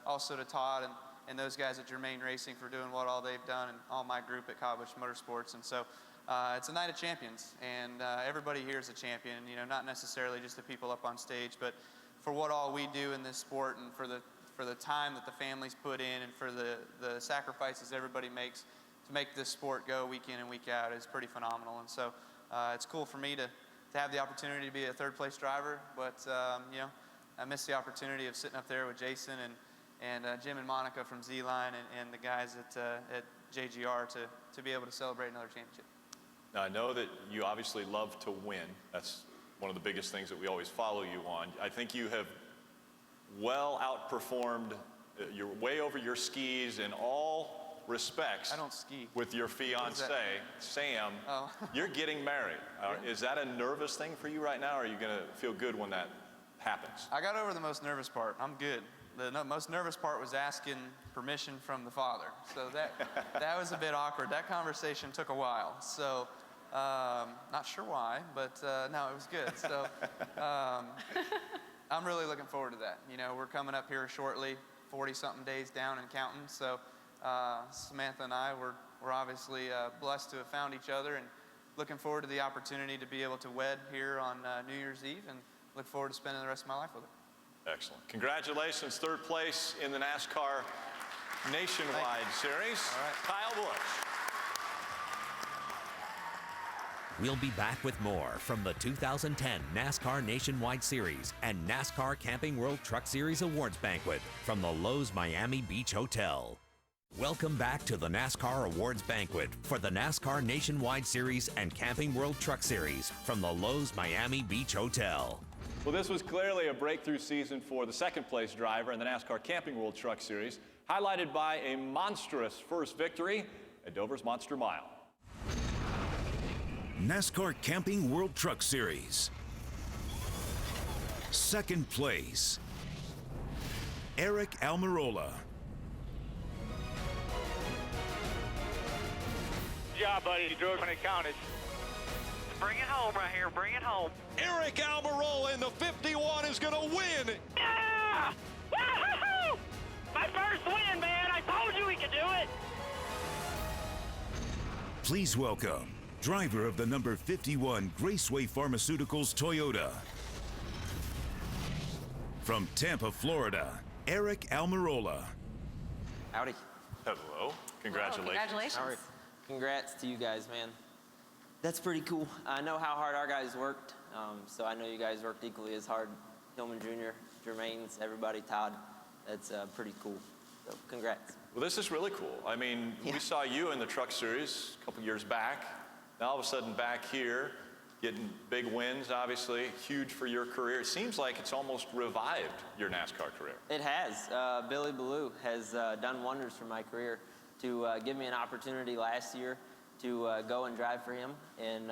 also to Todd and those guys at Germain Racing for doing what all they've done, and all my group at Kyle Busch Motorsports. And so it's a night of champions, and everybody here is a champion. You know, not necessarily just the people up on stage, but for what all we do in this sport, and for the time that the families put in, and for the sacrifices everybody makes to make this sport go week in and week out is pretty phenomenal. And so it's cool for me to have the opportunity to be a third-place driver, but you know, I missed the opportunity of sitting up there with Jason and Jim and Monica from Z-Line and the guys at JGR to be able to celebrate another championship. Now, I know that you obviously love to win. That's one of the biggest things that we always follow you on. I think you have well outperformed, you're way over your skis in all respects. I don't ski. With your fiance, Sam. Oh. You're getting married. Is that a nervous thing for you right now, or are you going to feel good when that happens? I got over the most nervous part. I'm good. The most nervous part was asking permission from the father. So that was a bit awkward. That conversation took a while. So not sure why, but no, it was good. So I'm really looking forward to that. You know, we're coming up here shortly, 40-something days down and counting. So Samantha and I, we're obviously blessed to have found each other, and looking forward to the opportunity to be able to wed here on New Year's Eve, and look forward to spending the rest of my life with her. Excellent. Congratulations, third place in the NASCAR Nationwide Series. All right. Kyle Busch. We'll be back with more from the 2010 NASCAR Nationwide Series and NASCAR Camping World Truck Series Awards Banquet from the Lowe's Miami Beach Hotel. Welcome back to the NASCAR Awards Banquet for the NASCAR Nationwide Series and Camping World Truck Series from the Lowe's Miami Beach Hotel. Well, this was clearly a breakthrough season for the second-place driver in the NASCAR Camping World Truck Series, highlighted by a monstrous first victory at Dover's Monster Mile. NASCAR Camping World Truck Series. Second place, Eric Almirola. Good job, buddy. You drove when it counted. Bring it home right here. Bring it home. Eric Almirola in the 51 is going to win. Yeah! Woo-hoo-hoo! My first win, man. I told you we could do it. Please welcome driver of the number 51 Graceway Pharmaceuticals Toyota. From Tampa, Florida, Eric Almirola. Howdy. Hello. Congratulations. Hello, congratulations. All right. Congrats to you guys, man. That's pretty cool. I know how hard our guys worked, so I know you guys worked equally as hard. Hillman Jr., Jermaine's, everybody, Todd. That's pretty cool. So congrats. Well, this is really cool. I mean, we saw you in the Truck Series a couple years back. Now all of a sudden back here, getting big wins, obviously, huge for your career. It seems like it's almost revived your NASCAR career. It has. Billy Ballou has done wonders for my career to give me an opportunity last year to go and drive for him and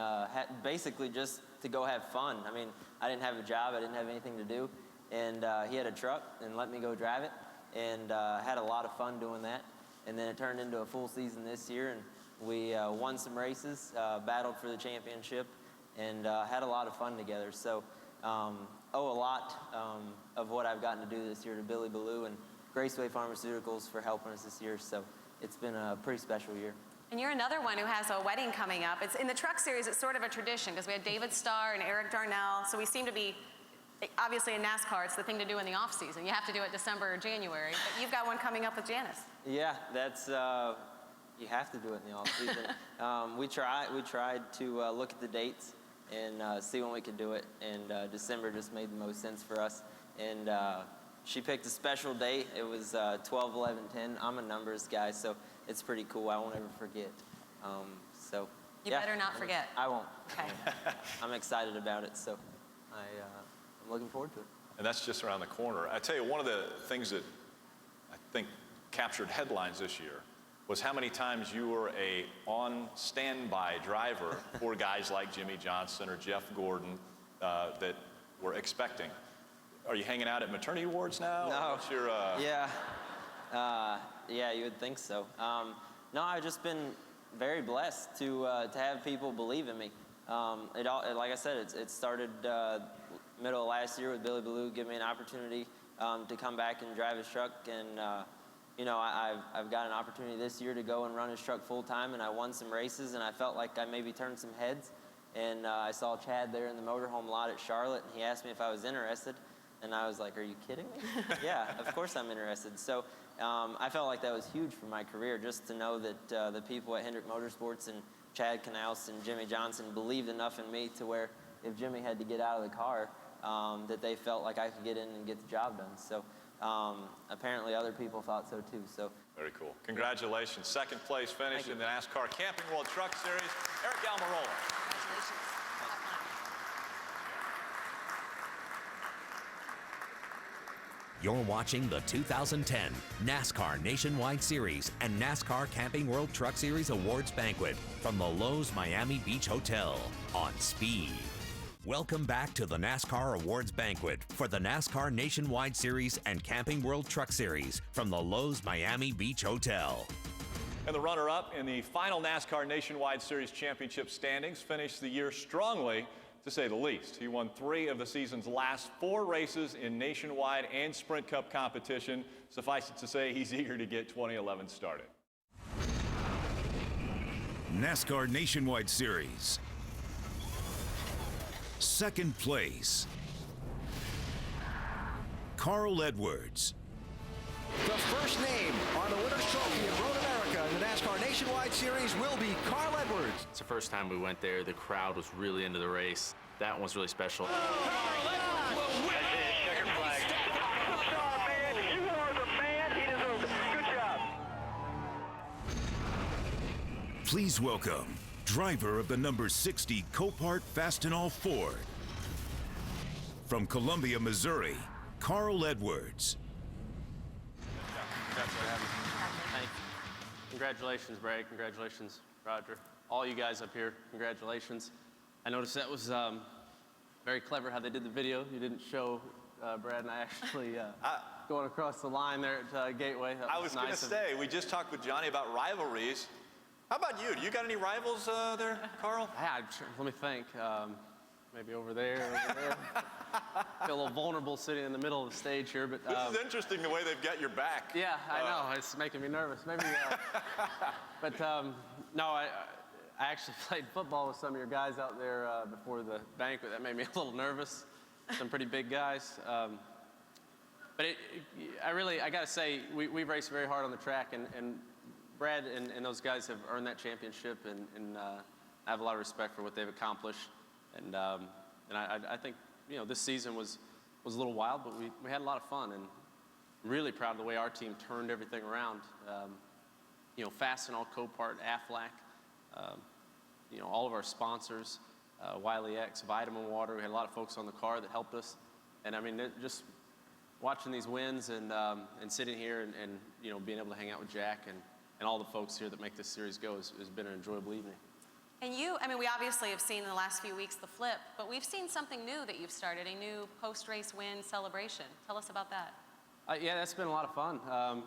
basically just to go have fun. I mean, I didn't have a job, I didn't have anything to do, and he had a truck and let me go drive it, and had a lot of fun doing that. And then it turned into a full season this year, and we won some races, battled for the championship, and had a lot of fun together. So owe a lot of what I've gotten to do this year to Billy Ballou and Graceway Pharmaceuticals for helping us this year. So it's been a pretty special year. And you're another one who has a wedding coming up. It's in the Truck Series, it's sort of a tradition because we had David Starr and Eric Darnell, so we seem to be, obviously in NASCAR, it's the thing to do in the off season. You have to do it December or January, but you've got one coming up with Janice. Yeah, that's, you have to do it in the off season. We tried to look at the dates and see when we could do it, and December just made the most sense for us. And she picked a special date. It was 12, 11, 10. I'm a numbers guy, so it's pretty cool. I won't ever forget. So you better not forget. I won't. Okay. I'm excited about it, so I'm looking forward to it. And that's just around the corner. I tell you, one of the things that I think captured headlines this year was how many times you were a on standby driver for guys like Jimmy Johnson or Jeff Gordon that were expecting. Are you hanging out at maternity wards now? No. What's your, Yeah, you would think so. No, I've just been very blessed to have people believe in me. Like I said, it started middle of last year with Billy Ballou giving me an opportunity to come back and drive his truck, and you know, I've got an opportunity this year to go and run his truck full time, and I won some races, and I felt like I maybe turned some heads. And I saw Chad there in the motorhome lot at Charlotte, and he asked me if I was interested. And I was like, are you kidding me? Yeah, of course I'm interested. So I felt like that was huge for my career, just to know that the people at Hendrick Motorsports and Chad Knaus and Jimmy Johnson believed enough in me to where if Jimmy had to get out of the car, that they felt like I could get in and get the job done. So apparently other people thought so too. So very cool. Congratulations. Second place finish in the NASCAR Camping World Truck Series. Eric Almirola. Congratulations. You're watching the 2010 NASCAR Nationwide Series and NASCAR Camping World Truck Series Awards Banquet from the Lowe's Miami Beach Hotel on Speed. Welcome back to the NASCAR Awards Banquet for the NASCAR Nationwide Series and Camping World Truck Series from the Lowe's Miami Beach Hotel. And the runner-up in the final NASCAR Nationwide Series Championship standings finished the year strongly, to say the least. He won 3 of the season's last 4 races in Nationwide and Sprint Cup competition. Suffice it to say, he's eager to get 2011 started. NASCAR Nationwide Series. Second place, Carl Edwards. The first name on the winner's trophy in Road America in the NASCAR Nationwide Series will be Carl Edwards. It's the first time we went there. The crowd was really into the race. That one was really special. Carl Edwards will win. Checkered flag. Star, man. You are the man. He deserves it. Good job. Please welcome driver of the number 60 Copart Fastenal Ford. From Columbia, Missouri, Carl Edwards. Congratulations, Brad. Congratulations, Roger. All you guys up here, congratulations. I noticed that was very clever how they did the video. You didn't show Brad and I actually going across the line there at Gateway. I was going to say, we just talked with Johnny about rivalries. How about you? Do you got any rivals there, Carl? Yeah, let me think. Maybe over there, over there. Feel a little vulnerable sitting in the middle of the stage here, but... This is interesting the way they've got your back. Yeah, I know. It's making me nervous. Maybe... but no, I actually played football with some of your guys out there before the banquet. That made me a little nervous. Some pretty big guys. But I got to say, we've raced very hard on the track, and Brad and those guys have earned that championship, and I have a lot of respect for what they've accomplished. And I think, this season was a little wild, but we had a lot of fun, and really proud of the way our team turned everything around. Fastenal, Copart, Aflac, all of our sponsors, Wiley X, Vitamin Water. We had a lot of folks on the car that helped us. And I mean, just watching these wins and sitting here and being able to hang out with Jack and all the folks here that make this series go has been an enjoyable evening. And we obviously have seen in the last few weeks the flip, but we've seen something new that you've started, a new post-race win celebration. Tell us about that. Yeah, that's been a lot of fun.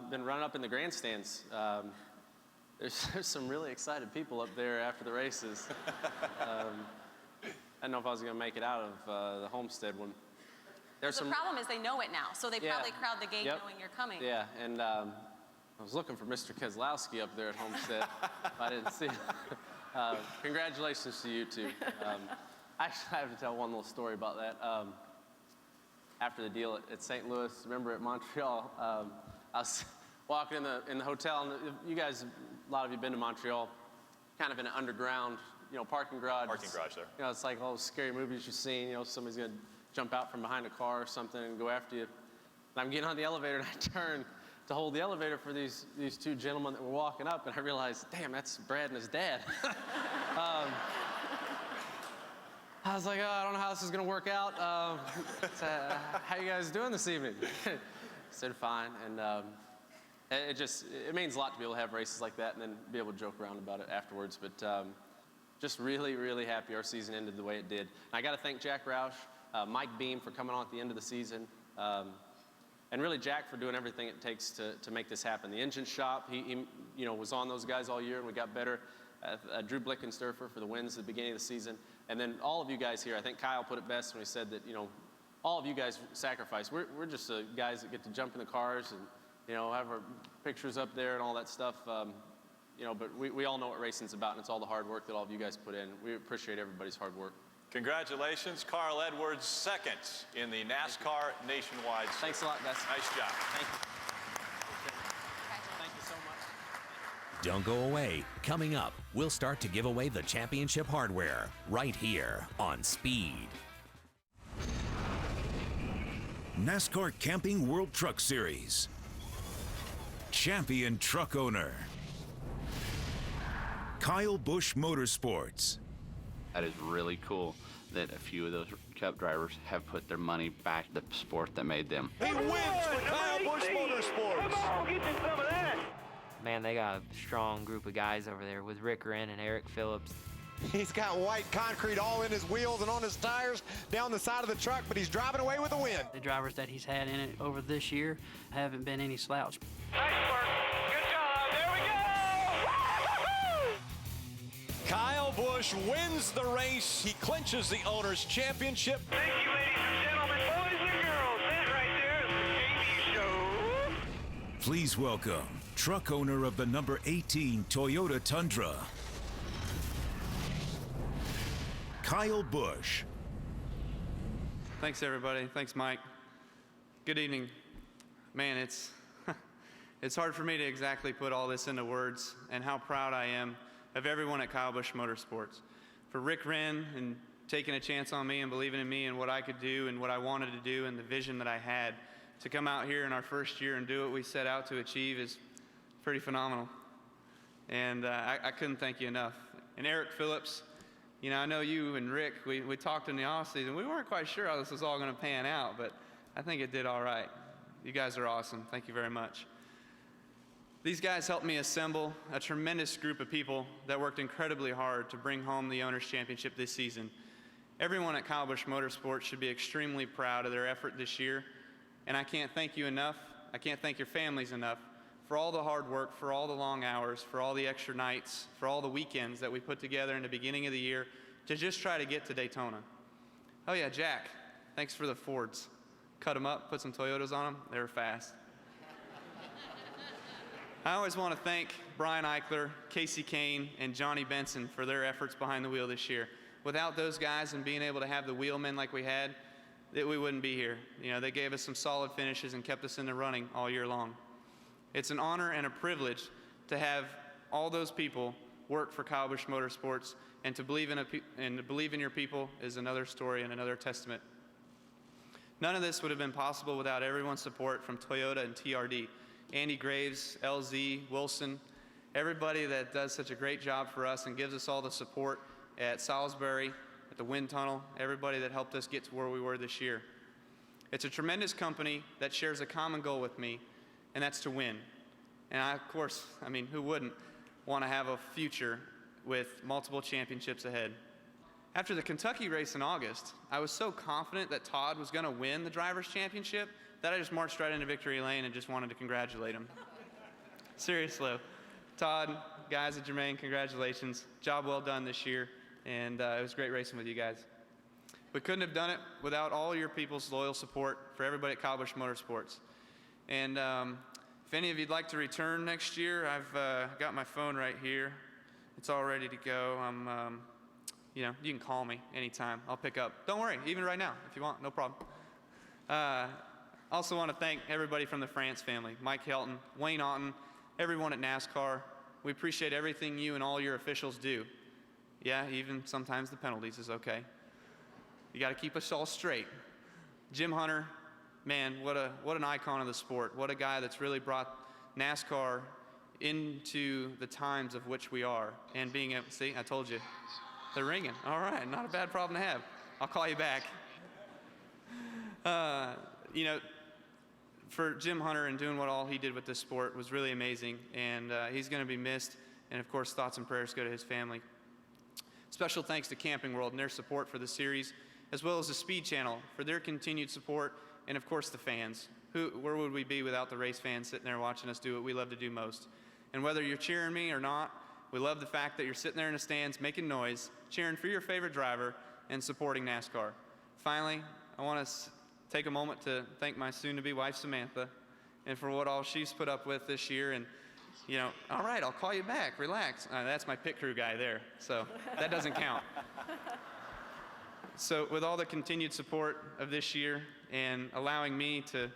Been running up in the grandstands. There's some really excited people up there after the races. I don't know if I was going to make it out of the Homestead one. The problem is they know it now, so they probably crowd the gate knowing you're coming. Yeah, and I was looking for Mr. Keselowski up there at Homestead. I didn't see him. Congratulations to you two. Actually, I have to tell one little story about that. After the deal at St. Louis, remember at Montreal, I was walking in the hotel, and you guys, a lot of you been to Montreal, kind of in an underground, parking garage. Parking garage there. It's like all those scary movies you've seen. Somebody's gonna jump out from behind a car or something and go after you. And I'm getting on the elevator, and I turn to hold the elevator for these two gentlemen that were walking up, and I realized, damn, that's Brad and his dad. I was like, I don't know how this is going to work out. How you guys doing this evening? I said, fine. And it means a lot to be able to have races like that and then be able to joke around about it afterwards. But just really, really happy our season ended the way it did. And I got to thank Jack Roush, Mike Beam for coming on at the end of the season, and really Jack for doing everything it takes to make this happen. The engine shop, he was on those guys all year, and we got better. Drew Blickensturfer for the wins at the beginning of the season. And then all of you guys here, I think Kyle put it best when he said that, all of you guys sacrifice. We're just guys that get to jump in the cars and, have our pictures up there and all that stuff. But we all know what racing's about, and it's all the hard work that all of you guys put in. We appreciate everybody's hard work. Congratulations, Carl Edwards, second in the NASCAR Nationwide Series. Thanks a lot, guys. Nice job. Thank you. Thank you so much. Don't go away. Coming up, we'll start to give away the championship hardware right here on Speed. NASCAR Camping World Truck Series. Champion truck owner. Kyle Busch Motorsports. That is really cool that a few of those Cup drivers have put their money back to the sport that made them. He wins for Kyle Busch Motorsports. Come on, get you some of that. Man, they got a strong group of guys over there with Rick Wren and Eric Phillips. He's got white concrete all in his wheels and on his tires down the side of the truck, but he's driving away with a win. The drivers that he's had in it over this year haven't been any slouch. Nice work. Good job. There we go. Kyle Busch wins the race. He clinches the owner's championship. Thank you, ladies and gentlemen, boys and girls. That right there is the JB Show. Please welcome truck owner of the number 18 Toyota Tundra, Kyle Busch. Thanks, everybody. Thanks, Mike. Good evening. Man, it's hard for me to exactly put all this into words and how proud I am of everyone at Kyle Busch Motorsports. For Rick Wren and taking a chance on me and believing in me and what I could do and what I wanted to do and the vision that I had to come out here in our first year and do what we set out to achieve is pretty phenomenal. And I couldn't thank you enough. And Eric Phillips, I know you and Rick, we talked in the offseason. We weren't quite sure how this was all going to pan out, but I think it did all right. You guys are awesome. Thank you very much. These guys helped me assemble a tremendous group of people that worked incredibly hard to bring home the Owners' Championship this season. Everyone at Kyle Busch Motorsports should be extremely proud of their effort this year, and I can't thank you enough. I can't thank your families enough for all the hard work, for all the long hours, for all the extra nights, for all the weekends that we put together in the beginning of the year to just try to get to Daytona. Oh yeah, Jack, thanks for the Fords. Cut them up, put some Toyotas on them, they were fast. I always want to thank Brian Eichler, Casey Kane, and Johnny Benson for their efforts behind the wheel this year. Without those guys and being able to have the wheelmen like we had, we wouldn't be here. You know, they gave us some solid finishes and kept us in the running all year long. It's an honor and a privilege to have all those people work for Kyle Busch Motorsports, and to believe in your people is another story and another testament. None of this would have been possible without everyone's support from Toyota and TRD. Andy Graves, LZ, Wilson, everybody that does such a great job for us and gives us all the support at Salisbury, at the wind tunnel, everybody that helped us get to where we were this year. It's a tremendous company that shares a common goal with me, and that's to win. And of course, who wouldn't want to have a future with multiple championships ahead? After the Kentucky race in August, I was so confident that Todd was going to win the Drivers' Championship that I just marched right into victory lane and just wanted to congratulate him. Seriously. Todd, guys at Germain, congratulations. Job well done this year, and it was great racing with you guys. We couldn't have done it without all your people's loyal support for everybody at Kyle Busch Motorsports. And if any of you'd like to return next year, I've got my phone right here. It's all ready to go. You can call me anytime. I'll pick up. Don't worry, even right now, if you want, no problem. Also want to thank everybody from the France family, Mike Helton, Wayne Otten, everyone at NASCAR. We appreciate everything you and all your officials do. Yeah, even sometimes the penalties is okay. You got to keep us all straight. Jim Hunter, man, what an icon of the sport. What a guy that's really brought NASCAR into the times of which we are. And being able, see, I told you, they're ringing. All right, not a bad problem to have. I'll call you back. For Jim Hunter and doing what all he did with this sport was really amazing, and he's going to be missed. And of course, thoughts and prayers go to his family. Special thanks to Camping World and their support for the series, as well as the Speed Channel for their continued support, and of course the fans. Where would we be without the race fans sitting there watching us do what we love to do most? And whether you're cheering me or not, we love the fact that you're sitting there in the stands making noise, cheering for your favorite driver, and supporting NASCAR. Finally, I want to take a moment to thank my soon-to-be wife, Samantha, and for what all she's put up with this year. And, all right, I'll call you back. Relax. That's my pit crew guy there, so that doesn't count. So with all the continued support of this year and allowing me to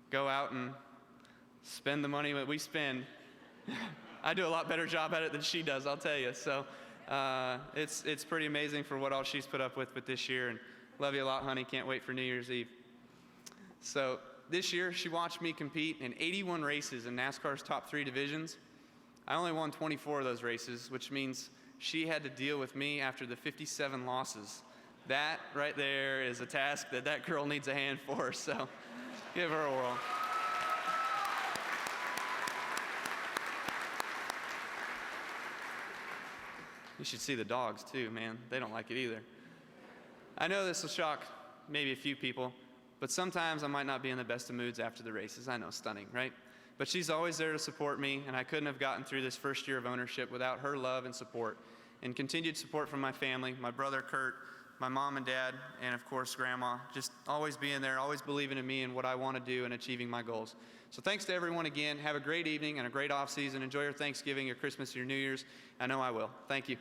go out and spend the money that we spend, I do a lot better job at it than she does, I'll tell you. So it's pretty amazing for what all she's put up with this year. And love you a lot, honey. Can't wait for New Year's Eve. So this year, she watched me compete in 81 races in NASCAR's top 3 divisions. I only won 24 of those races, which means she had to deal with me after the 57 losses. That right there is a task that girl needs a hand for, so give her a whirl. You should see the dogs too, man. They don't like it either. I know this will shock maybe a few people, but sometimes I might not be in the best of moods after the races. I know, stunning, right? But she's always there to support me, and I couldn't have gotten through this first year of ownership without her love and support, and continued support from my family, my brother Kurt, my mom and dad, and of course Grandma, just always being there, always believing in me and what I want to do and achieving my goals. So thanks to everyone again. Have a great evening and a great off season. Enjoy your Thanksgiving, your Christmas, your New Year's. I know I will. Thank you.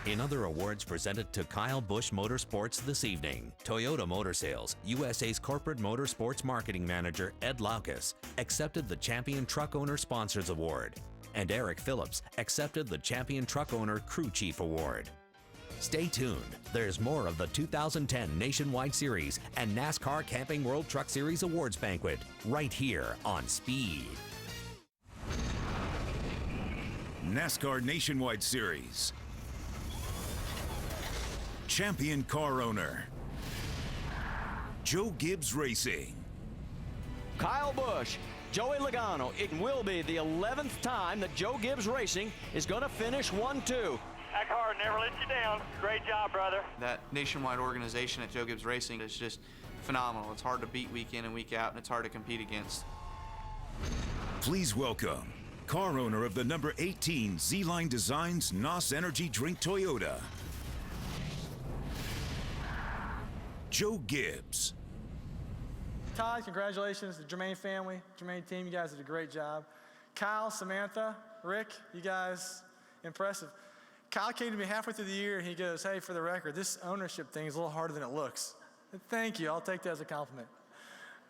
In other awards presented to Kyle Busch Motorsports this evening, Toyota Motor Sales, USA's corporate motorsports marketing manager, Ed Laukus, accepted the Champion Truck Owner Sponsors Award, and Eric Phillips accepted the Champion Truck Owner Crew Chief Award. Stay tuned. There's more of the 2010 Nationwide Series and NASCAR Camping World Truck Series Awards Banquet right here on Speed. NASCAR Nationwide Series. Champion car owner, Joe Gibbs Racing. Kyle Busch, Joey Logano. It will be the 11th time that Joe Gibbs Racing is going to finish 1-2. That car never let you down. Great job, brother. That nationwide organization at Joe Gibbs Racing is just phenomenal. It's hard to beat week in and week out, and it's hard to compete against. Please welcome car owner of the number 18 Z-Line Designs NOS Energy Drink Toyota, Joe Gibbs. Todd, congratulations. The Jermaine family, Jermaine team, you guys did a great job. Kyle, Samantha, Rick, you guys, impressive. Kyle came to me halfway through the year and he goes, hey, for the record, this ownership thing is a little harder than it looks. Thank you, I'll take that as a compliment.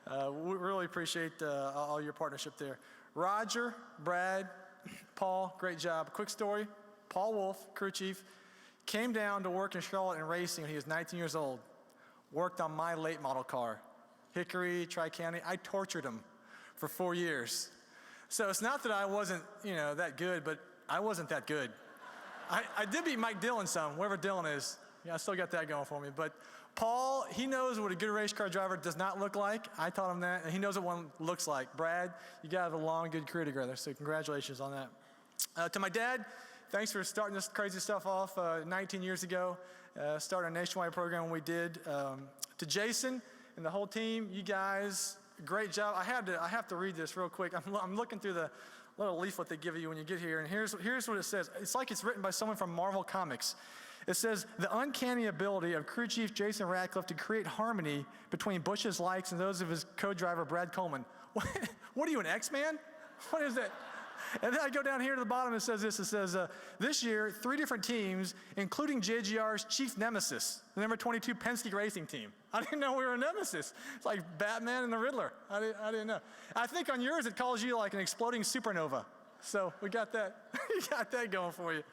We really appreciate all your partnership there. Roger, Brad, Paul, great job. Quick story, Paul Wolf, crew chief, came down to work in Charlotte in racing when he was 19 years old. Worked on my late model car. Hickory, Tri-County, I tortured him for 4 years. So it's not that I wasn't, that good, but I wasn't that good. I did beat Mike Dillon some, wherever Dillon is. Yeah, I still got that going for me. But Paul, he knows what a good race car driver does not look like. I taught him that, and he knows what one looks like. Brad, you got to have a long, good career together, so congratulations on that. To my dad, thanks for starting this crazy stuff off 19 years ago, starting a nationwide program when we did. To Jason and the whole team, you guys, great job. I have to read this real quick. I'm looking through the little leaflet they give you when you get here, and here's what it says. It's like it's written by someone from Marvel Comics. It says, the uncanny ability of crew chief Jason Ratcliffe to create harmony between Bush's likes and those of his co-driver Brad Coleman. What are you, an X-Man? What is that? And then I go down here to the bottom, it says this. It says, this year, 3 different teams, including JGR's chief nemesis, the number 22 Penske Racing team. I didn't know we were a nemesis. It's like Batman and the Riddler. I didn't know. I think on yours it calls you like an exploding supernova. So we got that. We got that going for you.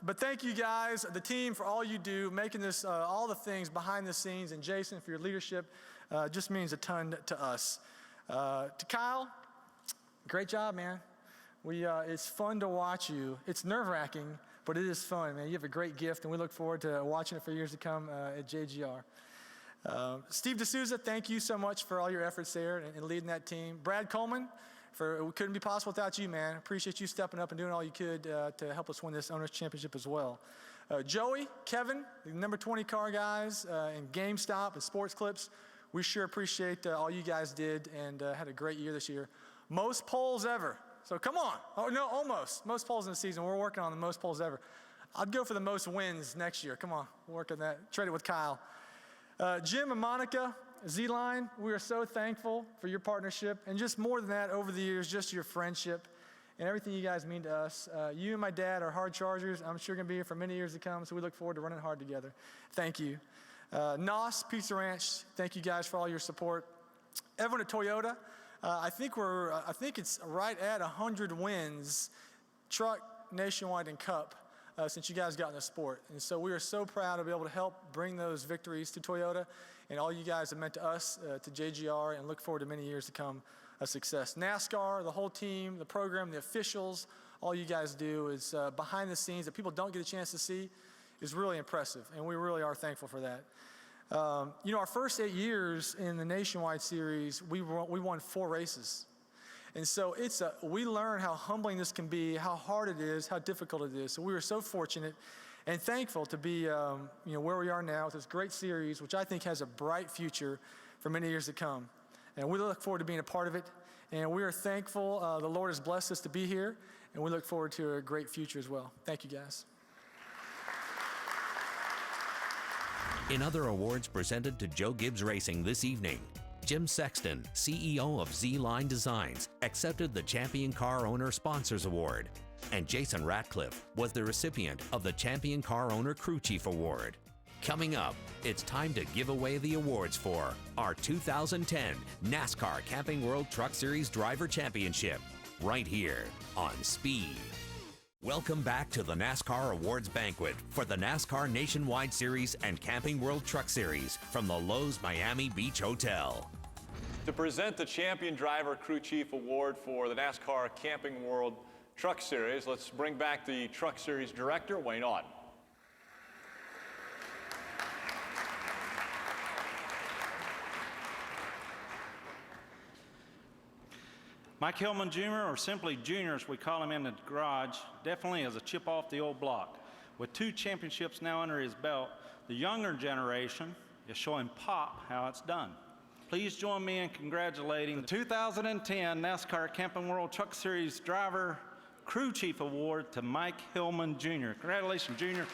But thank you guys, the team, for all you do, making this, all the things behind the scenes, and Jason for your leadership. Just means a ton to us. To Kyle, great job, man. It's fun to watch you. It's nerve-wracking, but it is fun, man. You have a great gift, and we look forward to watching it for years to come at JGR. Steve D'Souza, thank you so much for all your efforts there and leading that team. Brad Coleman, it couldn't be possible without you, man. Appreciate you stepping up and doing all you could to help us win this Owners Championship as well. Joey, Kevin, the number 20 car guys, and GameStop and Sports Clips, we sure appreciate all you guys did and had a great year this year. Most poles ever. So come on. Oh, no, almost. Most poles in the season. We're working on the most poles ever. I'd go for the most wins next year. Come on. We'll work on that. Trade it with Kyle. Jim and Monica, Z-Line, we are so thankful for your partnership. And just more than that, over the years, just your friendship and everything you guys mean to us. You and my dad are hard chargers. I'm sure going to be here for many years to come. So we look forward to running hard together. Thank you. NOS, Pizza Ranch, thank you guys for all your support. Everyone at Toyota, I think it's right at 100 wins, truck, nationwide, and cup, since you guys got in the sport. And so we are so proud to be able to help bring those victories to Toyota, and all you guys have meant to us, to JGR, and look forward to many years to come of success. NASCAR, the whole team, the program, the officials, all you guys do is behind the scenes that people don't get a chance to see is really impressive, and we really are thankful for that. Our first 8 years in the Nationwide Series, we won 4 races. And so we learn how humbling this can be, how hard it is, how difficult it is. So we were so fortunate and thankful to be where we are now with this great series, which I think has a bright future for many years to come. And we look forward to being a part of it. And we are thankful the Lord has blessed us to be here, and we look forward to a great future as well. Thank you, guys. In other awards presented to Joe Gibbs Racing this evening, Jim Sexton, CEO of Z-Line Designs, accepted the Champion Car Owner Sponsors Award, and Jason Ratcliffe was the recipient of the Champion Car Owner Crew Chief Award. Coming up, it's time to give away the awards for our 2010 NASCAR Camping World Truck Series Driver Championship, right here on Speed. Welcome back to the NASCAR Awards Banquet for the NASCAR Nationwide Series and Camping World Truck Series from the Lowe's Miami Beach Hotel. To present the Champion Driver Crew Chief Award for the NASCAR Camping World Truck Series, let's bring back the Truck Series Director, Wayne Auden. Mike Hillman Jr., or simply Junior as we call him in the garage, definitely is a chip off the old block. With 2 championships now under his belt, the younger generation is showing Pop how it's done. Please join me in congratulating the 2010 NASCAR Camping World Truck Series Driver Crew Chief Award to Mike Hillman Jr. Congratulations, Junior.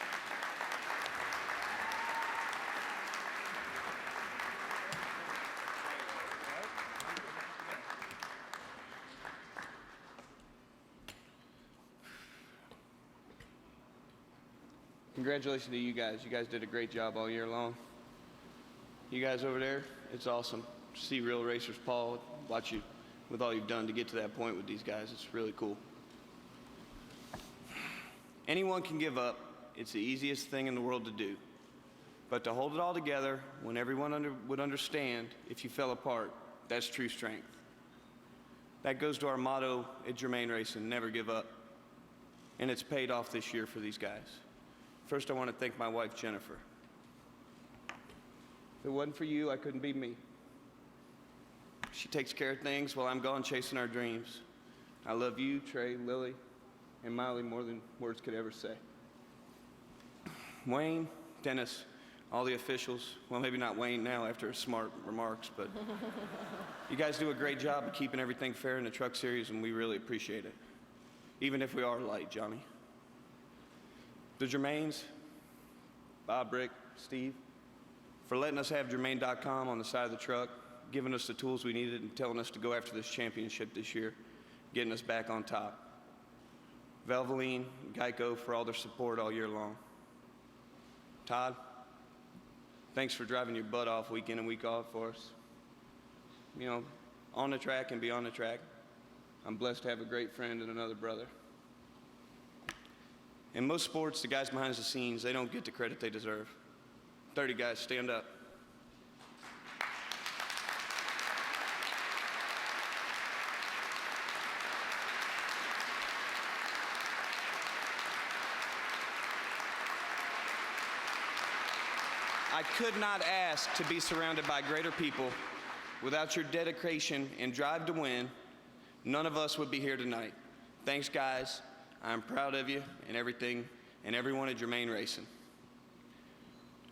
Congratulations to you guys. You guys did a great job all year long. You guys over there, it's awesome to see real racers, Paul, watch you with all you've done to get to that point with these guys. It's really cool. Anyone can give up. It's the easiest thing in the world to do. But to hold it all together when everyone would understand if you fell apart, that's true strength. That goes to our motto at Germain Racing, never give up. And it's paid off this year for these guys. First, I want to thank my wife, Jennifer. If it wasn't for you, I couldn't be me. She takes care of things while I'm gone chasing our dreams. I love you, Trey, Lily, and Miley more than words could ever say. Wayne, Dennis, all the officials, well, maybe not Wayne now after his smart remarks, but you guys do a great job of keeping everything fair in the truck series, and we really appreciate it. Even if we are light, Johnny. The Germains, Bob, Rick, Steve, for letting us have Germain.com on the side of the truck, giving us the tools we needed and telling us to go after this championship this year, getting us back on top. Valvoline, Geico for all their support all year long. Todd, thanks for driving your butt off week in and week off for us. You know, on the track and beyond the track. I'm blessed to have a great friend and another brother. In most sports, the guys behind the scenes, they don't get the credit they deserve. 30 guys, stand up. I could not ask to be surrounded by greater people. Without your dedication and drive to win, none of us would be here tonight. Thanks, guys. I'm proud of you and everything and everyone at Germain Racing.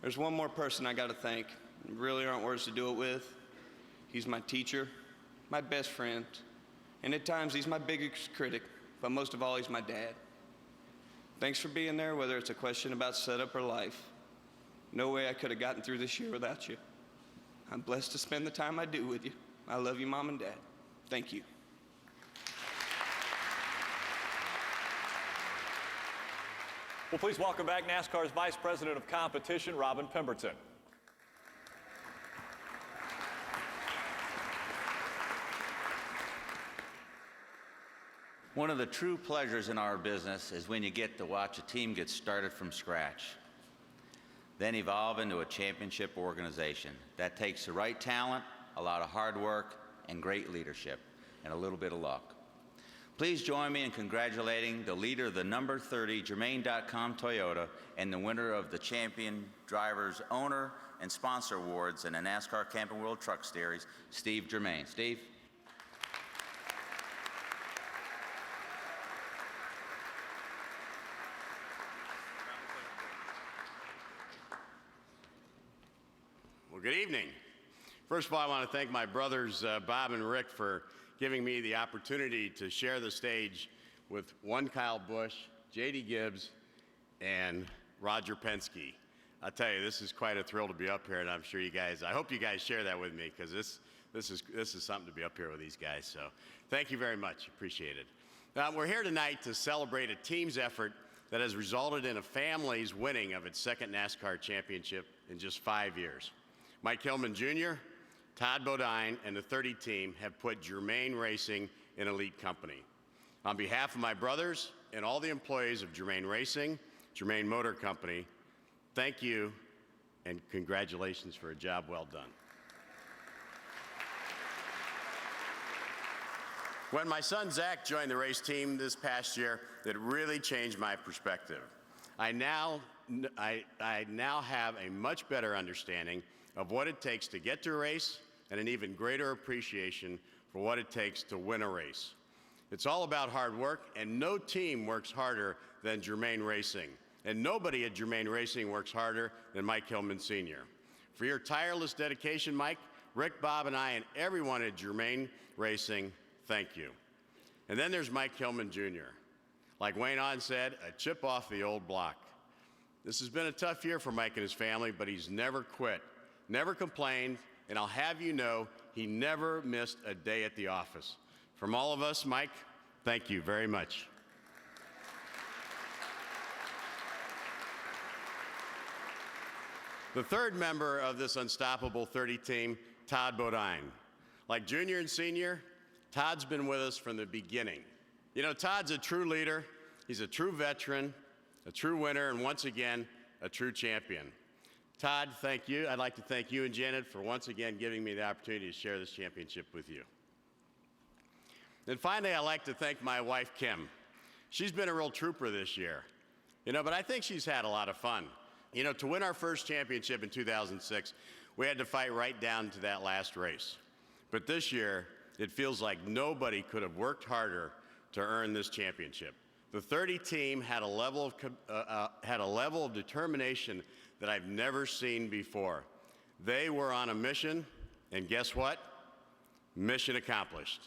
There's one more person I got to thank. There really aren't words to do it with. He's my teacher, my best friend, and at times he's my biggest critic, but most of all, he's my dad. Thanks for being there, whether it's a question about setup or life. No way I could have gotten through this year without you. I'm blessed to spend the time I do with you. I love you, Mom and Dad. Thank you. Well, please welcome back NASCAR's Vice President of Competition, Robin Pemberton. One of the true pleasures in our business is when you get to watch a team get started from scratch, then evolve into a championship organization. That takes the right talent, a lot of hard work, and great leadership, and a little bit of luck. Please join me in congratulating the leader of the number 30 Germain.com Toyota and the winner of the Champion Drivers Owner and Sponsor Awards in the NASCAR Camping World Truck Series, Steve Germain. Steve? Well, good evening. First of all, I want to thank my brothers Bob and Rick for giving me the opportunity to share the stage with one Kyle Busch, J.D. Gibbs, and Roger Penske. I'll tell you, this is quite a thrill to be up here, and I'm sure you guys, I hope you guys share that with me, because this is something to be up here with these guys. So thank you very much. Appreciate it. We're here tonight to celebrate a team's effort that has resulted in a family's winning of its second NASCAR championship in just 5 years. Mike Hillman Jr., Todd Bodine, and the 30 team have put Germain Racing in elite company. On behalf of my brothers and all the employees of Germain Racing, Germain Motor Company, thank you and congratulations for a job well done. When my son Zach joined the race team this past year, it really changed my perspective. I now have a much better understanding of what it takes to get to a race and an even greater appreciation for what it takes to win a race. It's all about hard work, and no team works harder than Germain Racing. And nobody at Germain Racing works harder than Mike Hillman Sr. For your tireless dedication, Mike, Rick, Bob, and I, and everyone at Germain Racing, thank you. And then there's Mike Hillman Jr. Like Wayne On said, a chip off the old block. This has been a tough year for Mike and his family, but he's never quit, never complained, and I'll have you know, he never missed a day at the office. From all of us, Mike, thank you very much. The third member of this unstoppable 30 team, Todd Bodine. Like junior and senior, Todd's been with us from the beginning. You know, Todd's a true leader, he's a true veteran, a true winner, and once again, a true champion. Todd, thank you. I'd like to thank you and Janet for once again giving me the opportunity to share this championship with you. And finally, I'd like to thank my wife, Kim. She's been a real trooper this year, you know, but I think she's had a lot of fun. You know, to win our first championship in 2006, we had to fight right down to that last race. But this year, it feels like nobody could have worked harder to earn this championship. The 30 team had a level of determination that I've never seen before. They were on a mission, and guess what? Mission accomplished.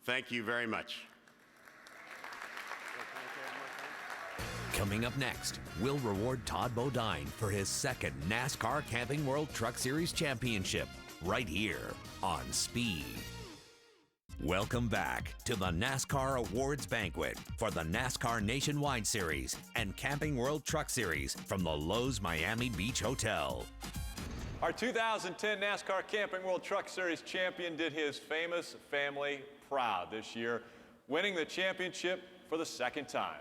Thank you very much. Coming up next, we'll reward Todd Bodine for his second NASCAR Camping World Truck Series Championship, right here on Speed. Welcome back to the NASCAR Awards Banquet for the NASCAR Nationwide Series and Camping World Truck Series from the Lowe's Miami Beach Hotel. Our 2010 NASCAR Camping World Truck Series champion did his famous family proud this year, winning the championship for the second time.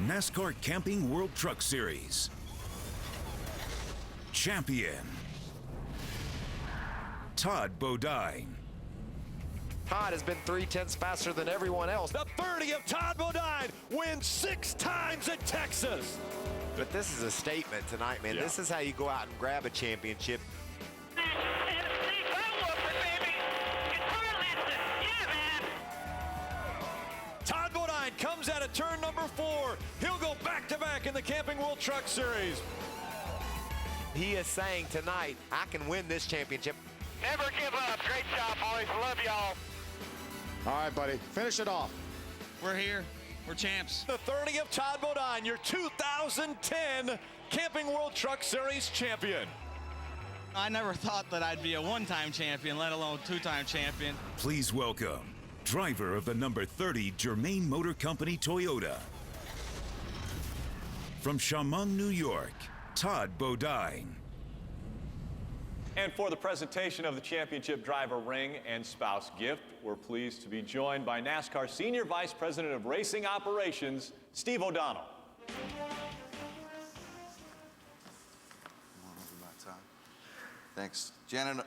NASCAR Camping World Truck Series champion, Todd Bodine. Todd has been 3/10 faster than everyone else. The 30 of Todd Bodine wins 6 times at Texas. But this is a statement tonight, man. Yeah. This is how you go out and grab a championship. Todd Bodine comes out of turn number 4. He'll go back-to-back in the Camping World Truck Series. He is saying tonight, I can win this championship. Never give up. Great job, boys. Love y'all. All right, buddy. Finish it off. We're here. We're champs. The 30 of Todd Bodine, your 2010 Camping World Truck Series champion. I never thought that I'd be a one-time champion, let alone two-time champion. Please welcome driver of the number 30 Germain Motor Company Toyota. From Shamong, New York, Todd Bodine. And for the presentation of the championship driver ring and spouse gift, we're pleased to be joined by NASCAR Senior Vice President of Racing Operations, Steve O'Donnell. Thanks. Janet,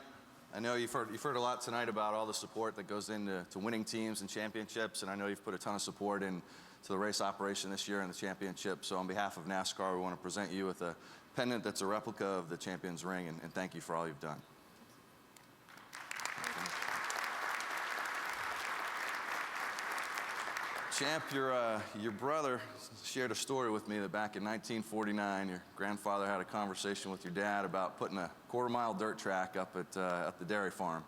I know you've heard a lot tonight about all the support that goes into winning teams and championships, and I know you've put a ton of support into the race operation this year and the championship. So on behalf of NASCAR, we want to present you with a pendant that's a replica of the champion's ring, and thank you for all you've done. Champ, your brother shared a story with me that back in 1949, your grandfather had a conversation with your dad about putting a quarter-mile dirt track up at the dairy farm.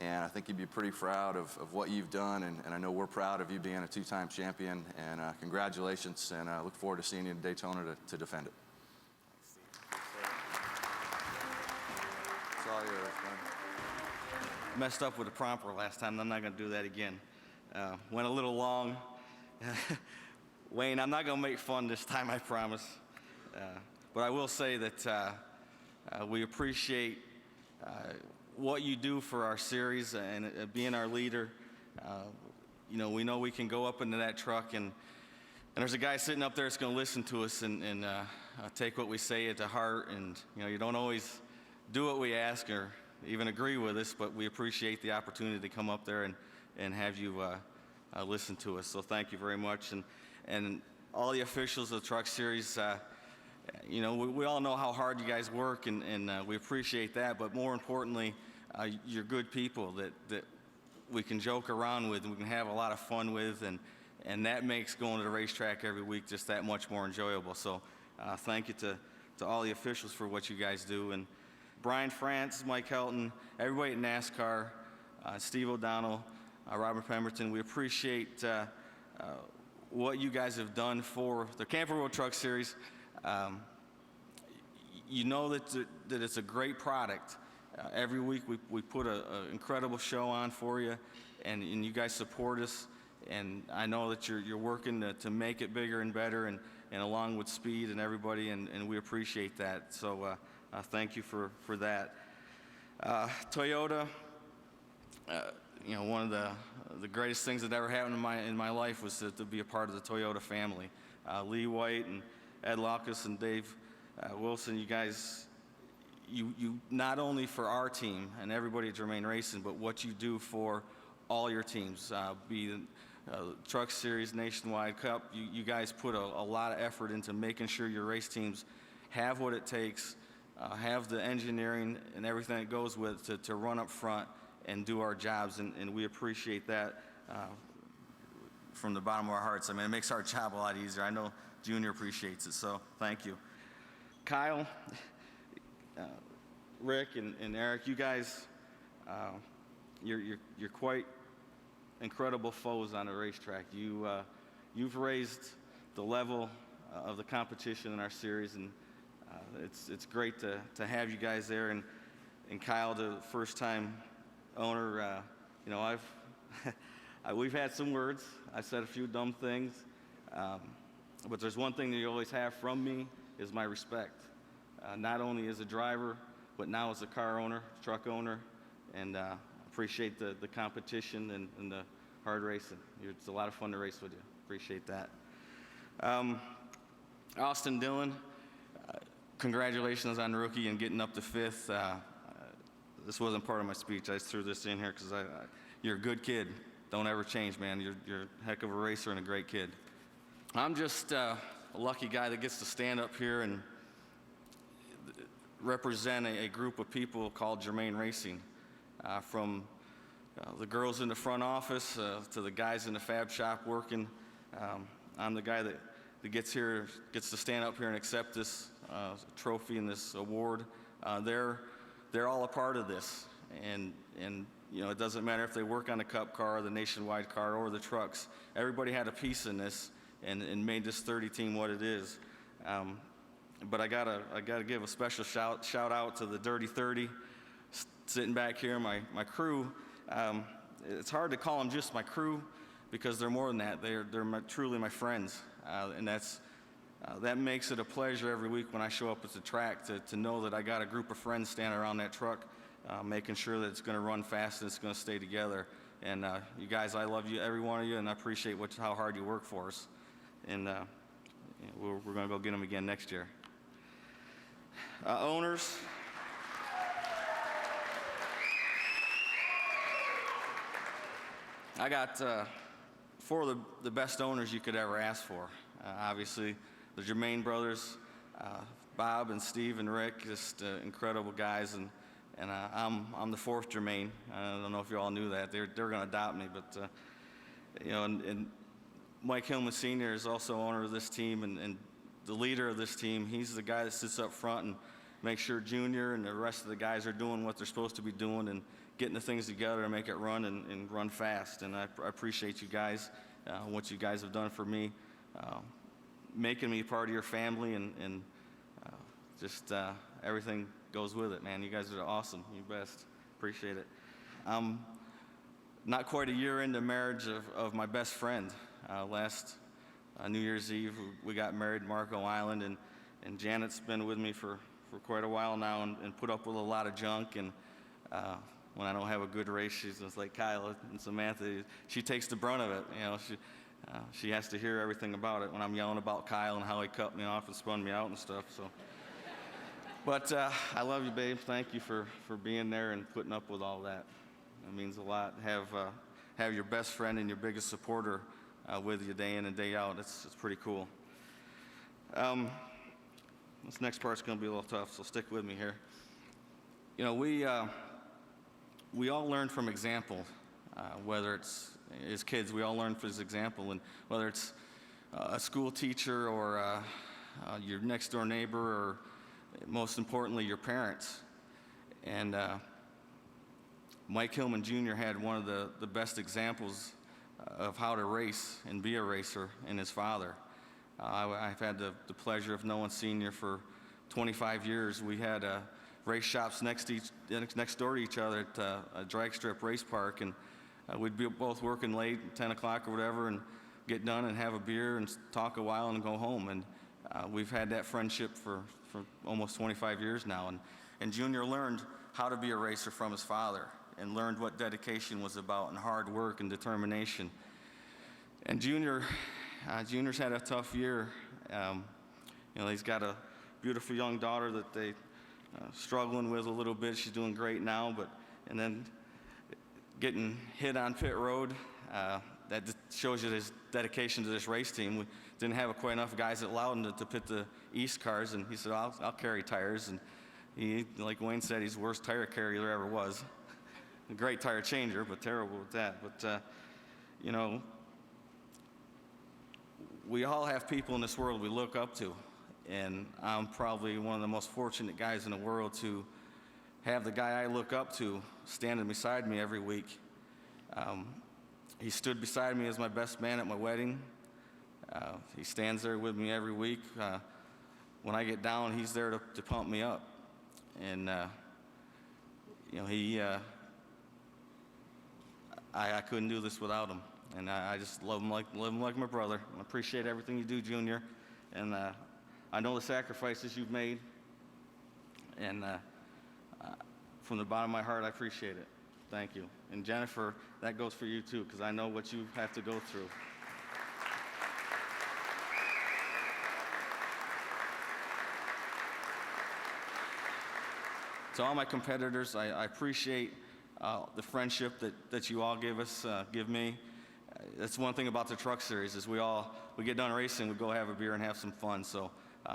And I think you'd be pretty proud of what you've done, and I know we're proud of you being a two-time champion, and congratulations, and I look forward to seeing you in Daytona to defend it. It's all yours, man. Messed up with the prompter last time. I'm not going to do that again. Went a little long. Wayne, I'm not going to make fun this time, I promise. But I will say that we appreciate what you do for our series and being our leader. You know we can go up into that truck, and there's a guy sitting up there that's going to listen to us and take what we say to heart. And you don't always do what we ask or even agree with us, but we appreciate the opportunity to come up there and have you listen to us. So thank you very much. And all the officials of the Truck Series, we all know how hard you guys work, and we appreciate that. But more importantly, you're good people that we can joke around with and we can have a lot of fun with, and that makes going to the racetrack every week just that much more enjoyable. So thank you to all the officials for what you guys do. And Brian France, Mike Helton, everybody at NASCAR, Steve O'Donnell, Robert Pemberton, we appreciate what you guys have done for the Camping World Truck Series. You know that it's a great product. Every week we put an incredible show on for you, and you guys support us. And I know that you're working to make it bigger and better, and along with speed and everybody, and we appreciate that. So thank you for that. Toyota, you know, one of the greatest things that ever happened in my life was to be a part of the Toyota family. Lee White and Ed Lockus and Dave Wilson, you guys, you not only for our team and everybody at Germain Racing, but what you do for all your teams, be the Truck Series, Nationwide Cup. You guys put a lot of effort into making sure your race teams have what it takes, have the engineering and everything that goes with it to run up front and do our jobs, and we appreciate that from the bottom of our hearts. I mean, it makes our job a lot easier. I know Junior appreciates it, so thank you. Kyle, Rick, and Eric, you guys, you're quite incredible foes on a racetrack. You've raised the level of the competition in our series, and it's great to have you guys there. And Kyle, the first-time owner, you know, we've had some words. I said a few dumb things, but there's one thing that you always have from me is my respect, not only as a driver, but now as a car owner, truck owner, and appreciate the competition and the hard racing. It's a lot of fun to race with you. Appreciate that. Austin Dillon, congratulations on rookie and getting up to 5th. This wasn't part of my speech. I just threw this in here because you're a good kid. Don't ever change, man. You're a heck of a racer and a great kid. I'm just a lucky guy that gets to stand up here and represent a group of people called Germain Racing, from the girls in the front office to the guys in the fab shop working. I'm the guy that gets to stand up here and accept this trophy and this award. They're all a part of this, and you know, it doesn't matter if they work on the Cup car, the Nationwide car, or the trucks. Everybody had a piece in this and made this 30 team what it is. But I gotta give a special shout out to the Dirty 30 sitting back here, my crew. It's hard to call them just my crew because they're more than that. They're truly my friends, and that makes it a pleasure every week when I show up at the track to know that I got a group of friends standing around that truck, making sure that it's going to run fast and it's going to stay together. And you guys, I love you, every one of you, and I appreciate how hard you work for us. And we're going to go get them again next year. Owners. I got 4 of the best owners you could ever ask for. Obviously, the Germain brothers, Bob and Steve and Rick, just incredible guys, and I'm the 4th Germain. I don't know if you all knew that. They're going to adopt me, but you know, and Mike Hillman Sr. is also owner of this team and the leader of this team. He's the guy that sits up front and makes sure Junior and the rest of the guys are doing what they're supposed to be doing and getting the things together to make it run and run fast. And I appreciate you guys, what you guys have done for me, making me part of your family, and just everything goes with it, man. You guys are awesome. You best. Appreciate it. Not quite a year into marriage of my best friend. Last New Year's Eve, we got married in Marco Island, and Janet's been with me for quite a while now and put up with a lot of junk. And when I don't have a good race, she's just like Kyle and Samantha. She takes the brunt of it. You know, she has to hear everything about it when I'm yelling about Kyle and how he cut me off and spun me out and stuff. So, but I love you, babe. Thank you for being there and putting up with all that. It means a lot. Have your best friend and your biggest supporter with you day in and day out. It's pretty cool. This next part's going to be a little tough, so stick with me here. You know, we all learn from example, whether it's as kids, we all learn from his example, and whether it's a school teacher or your next door neighbor, or most importantly, your parents. And Mike Hillman Jr. had one of the best examples of how to race and be a racer in his father. I've had the pleasure of knowing Senior for 25 years. We had race shops next door to each other at a drag strip race park, and we'd be both working late, 10 o'clock or whatever, and get done and have a beer and talk a while and go home. And We've had that friendship for almost 25 years now, and Junior learned how to be a racer from his father and learned what dedication was about and hard work and determination. And Junior's had a tough year. He's got a beautiful young daughter that they struggling with a little bit. She's doing great now, and then getting hit on pit road, that just shows you his dedication to this race team. We didn't have quite enough guys at Loudon to pit the East cars, and he said, I'll carry tires. And he, like Wayne said, he's the worst tire carrier there ever was. A great tire changer, but terrible with that. But, we all have people in this world we look up to, and I'm probably one of the most fortunate guys in the world to have the guy I look up to standing beside me every week. He stood beside me as my best man at my wedding. He stands there with me every week. When I get down, he's there to pump me up. And, I couldn't do this without him. And I just love him like my brother. I appreciate everything you do, Junior. And I know the sacrifices you've made. And from the bottom of my heart, I appreciate it. Thank you. And Jennifer, that goes for you too, because I know what you have to go through. To all my competitors, I appreciate the friendship that you all give me. That's one thing about the Truck Series is we get done racing, we go have a beer and have some fun. So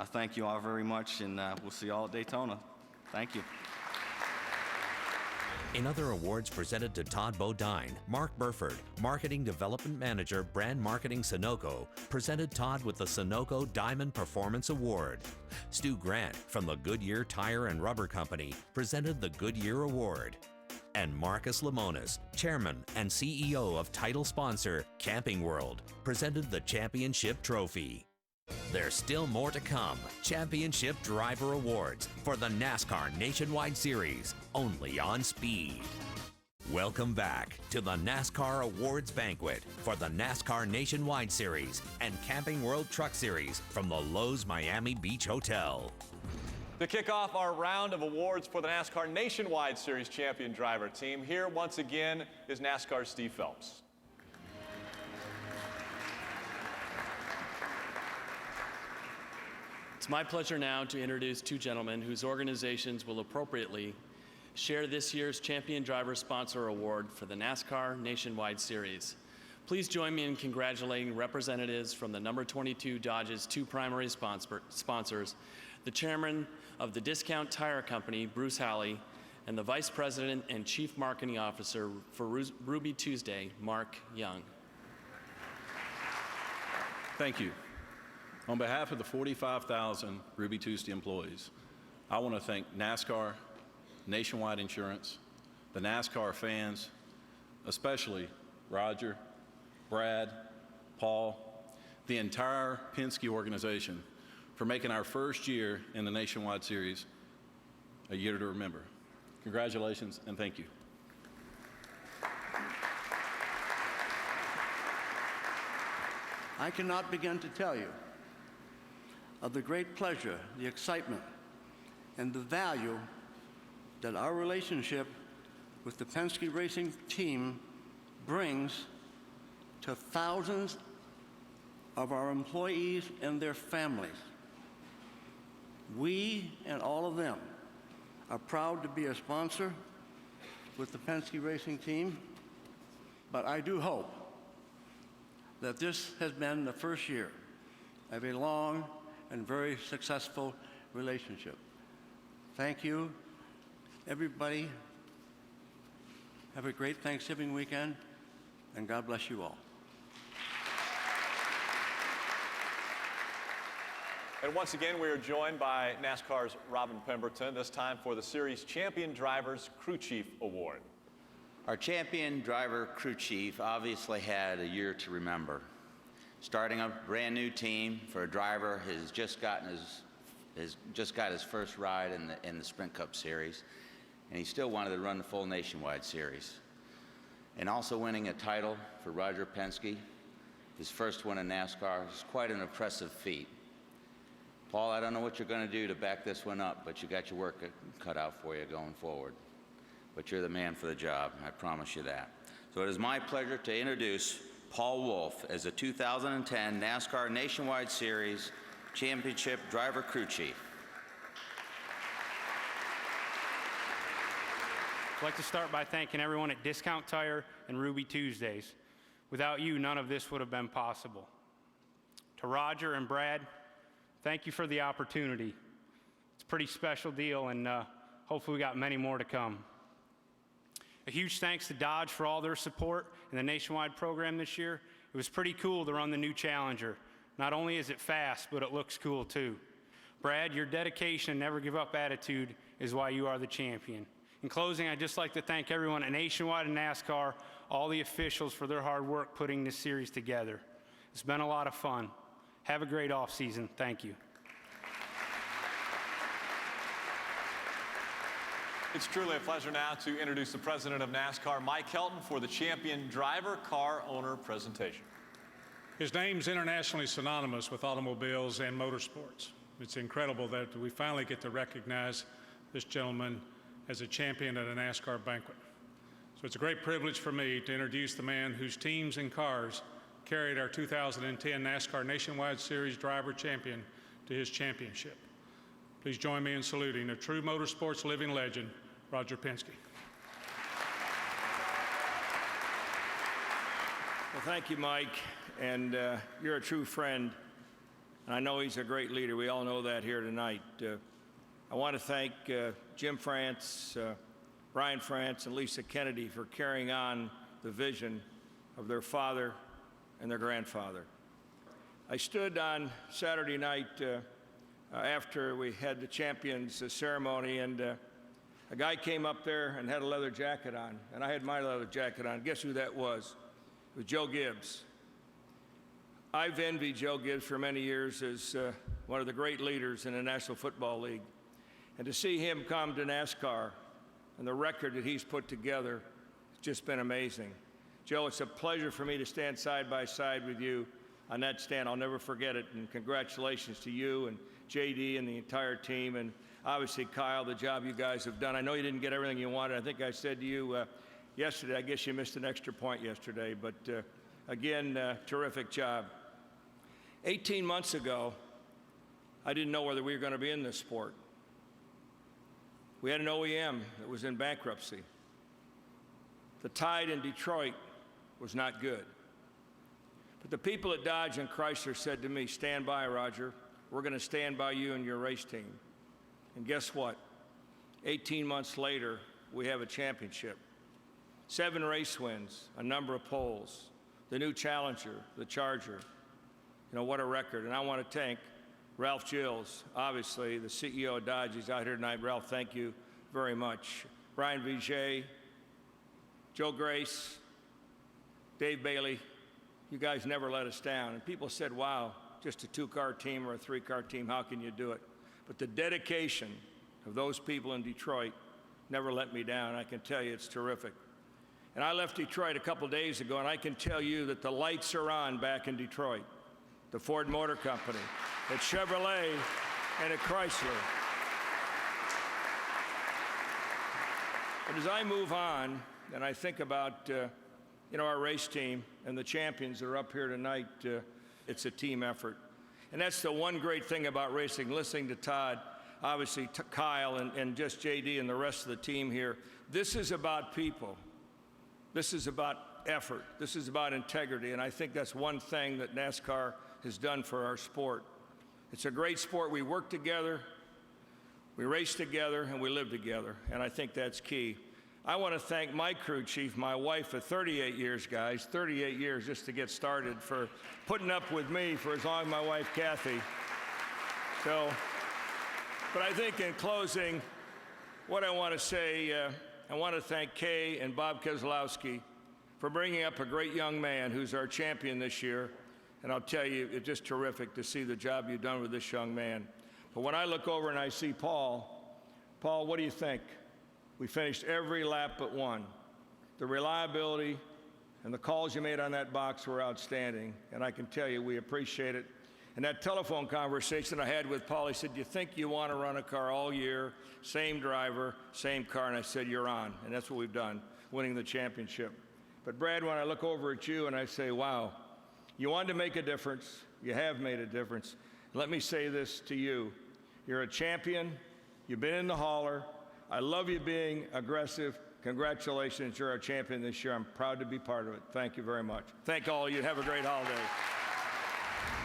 thank you all very much, and we'll see you all at Daytona. Thank you. In other awards presented to Todd Bodine, Mark Burford, Marketing Development Manager, Brand Marketing Sunoco, presented Todd with the Sunoco Diamond Performance Award. Stu Grant from the Goodyear Tire and Rubber Company presented the Goodyear Award. And Marcus Lemonis, Chairman and CEO of title sponsor Camping World, presented the Championship Trophy. There's still more to come. Championship Driver Awards for the NASCAR Nationwide Series, only on Speed. Welcome back to the NASCAR Awards Banquet for the NASCAR Nationwide Series and Camping World Truck Series from the Lowe's Miami Beach Hotel. To kick off our round of awards for the NASCAR Nationwide Series champion driver team, here once again is NASCAR's Steve Phelps. It's my pleasure now to introduce two gentlemen whose organizations will appropriately share this year's Champion Driver Sponsor Award for the NASCAR Nationwide Series. Please join me in congratulating representatives from the number 22 Dodge's two primary sponsors, the chairman of the Discount Tire Company, Bruce Halley, and the Vice President and Chief Marketing Officer for Ruby Tuesday, Mark Young. Thank you. On behalf of the 45,000 Ruby Tuesday employees, I want to thank NASCAR, Nationwide Insurance, the NASCAR fans, especially Roger, Brad, Paul, the entire Penske organization for making our first year in the Nationwide Series a year to remember. Congratulations and thank you. I cannot begin to tell you of the great pleasure, the excitement, and the value that our relationship with the Penske Racing team brings to thousands of our employees and their families. We and all of them are proud to be a sponsor with the Penske Racing team, but I do hope that this has been the first year of a long and very successful relationship. Thank you, everybody. Have a great Thanksgiving weekend, and God bless you all. And once again, we are joined by NASCAR's Robin Pemberton, this time for the Series Champion Drivers Crew Chief Award. Our champion driver crew chief obviously had a year to remember. Starting a brand new team for a driver who's just got his first ride in the Sprint Cup Series, and he still wanted to run the full Nationwide Series. And also winning a title for Roger Penske, his first one in NASCAR, is quite an impressive feat. Paul, I don't know what you're going to do to back this one up, but you got your work cut out for you going forward. But you're the man for the job, I promise you that. So it is my pleasure to introduce Paul Wolf as the 2010 NASCAR Nationwide Series Championship Driver Crew Chief. I'd like to start by thanking everyone at Discount Tire and Ruby Tuesdays. Without you, none of this would have been possible. To Roger and Brad, thank you for the opportunity. It's a pretty special deal, and hopefully we got many more to come. A huge thanks to Dodge for all their support in the nationwide program this year. It was pretty cool to run the new Challenger. Not only is it fast, but it looks cool too. Brad, your dedication and never give up attitude is why you are the champion. In closing, I'd just like to thank everyone at Nationwide and NASCAR, all the officials for their hard work putting this series together. It's been a lot of fun. Have a great off season. Thank you. It's truly a pleasure now to introduce the president of NASCAR, Mike Helton, for the champion driver car owner presentation. His name's internationally synonymous with automobiles and motorsports. It's incredible that we finally get to recognize this gentleman as a champion at a NASCAR banquet. So it's a great privilege for me to introduce the man whose teams and cars carried our 2010 NASCAR Nationwide Series driver champion to his championship. Please join me in saluting a true motorsports living legend, Roger Penske. Well, thank you, Mike, and you're a true friend, and I know he's a great leader. We all know that here tonight. I want to thank Jim France, Brian France, and Lisa Kennedy for carrying on the vision of their father and their grandfather. I stood on Saturday night after we had the champions ceremony, and a guy came up there and had a leather jacket on, and I had my leather jacket on. Guess who that was? It was Joe Gibbs. I've envied Joe Gibbs for many years as one of the great leaders in the National Football League. And to see him come to NASCAR and the record that he's put together, it's just been amazing. Joe, it's a pleasure for me to stand side by side with you on that stand. I'll never forget it, and congratulations to you and JD and the entire team, and obviously Kyle, the job you guys have done. I know you didn't get everything you wanted. I think I said to you yesterday, I guess you missed an extra point yesterday, but again, terrific job. 18 months ago, I didn't know whether we were going to be in this sport. We had an OEM that was in bankruptcy. The tide in Detroit was not good. But the people at Dodge and Chrysler said to me, stand by, Roger. We're going to stand by you and your race team. And guess what? 18 months later, we have a championship. 7 race wins, a number of poles, the new Challenger, the Charger. You know, what a record. And I want to thank Ralph Gilles, obviously, the CEO of Dodge. He's out here tonight. Ralph, thank you very much. Brian Vigier, Joe Grace, Dave Bailey, you guys never let us down. And people said, wow, just a 2-car team or a 3-car team, how can you do it? But the dedication of those people in Detroit never let me down. I can tell you it's terrific. And I left Detroit a couple days ago, and I can tell you that the lights are on back in Detroit. The Ford Motor Company, at Chevrolet, and at Chrysler. But as I move on, and I think about our race team and the champions that are up here tonight, it's a team effort. And that's the one great thing about racing, listening to Todd, obviously Kyle, and just JD and the rest of the team here. This is about people. This is about effort. This is about integrity, and I think that's one thing that NASCAR has done for our sport. It's a great sport. We work together, we race together, and we live together, and I think that's key. I want to thank my crew chief, my wife, for 38 years, guys, 38 years just to get started, for putting up with me for as long as my wife, Kathy. So, but I think in closing, what I want to say, I want to thank Kay and Bob Keselowski for bringing up a great young man who's our champion this year. And I'll tell you, it's just terrific to see the job you've done with this young man. But when I look over and I see Paul, what do you think? We finished every lap but one. The reliability and the calls you made on that box were outstanding. And I can tell you, we appreciate it. And that telephone conversation I had with Paul, he said, "Do you think you want to run a car all year, same driver, same car?" And I said, "You're on." And that's what we've done, winning the championship. But Brad, when I look over at you and I say, wow, you wanted to make a difference. You have made a difference. Let me say this to you. You're a champion. You've been in the hauler. I love you being aggressive. Congratulations, you're our champion this year. I'm proud to be part of it. Thank you very much. Thank all of you. Have a great holiday.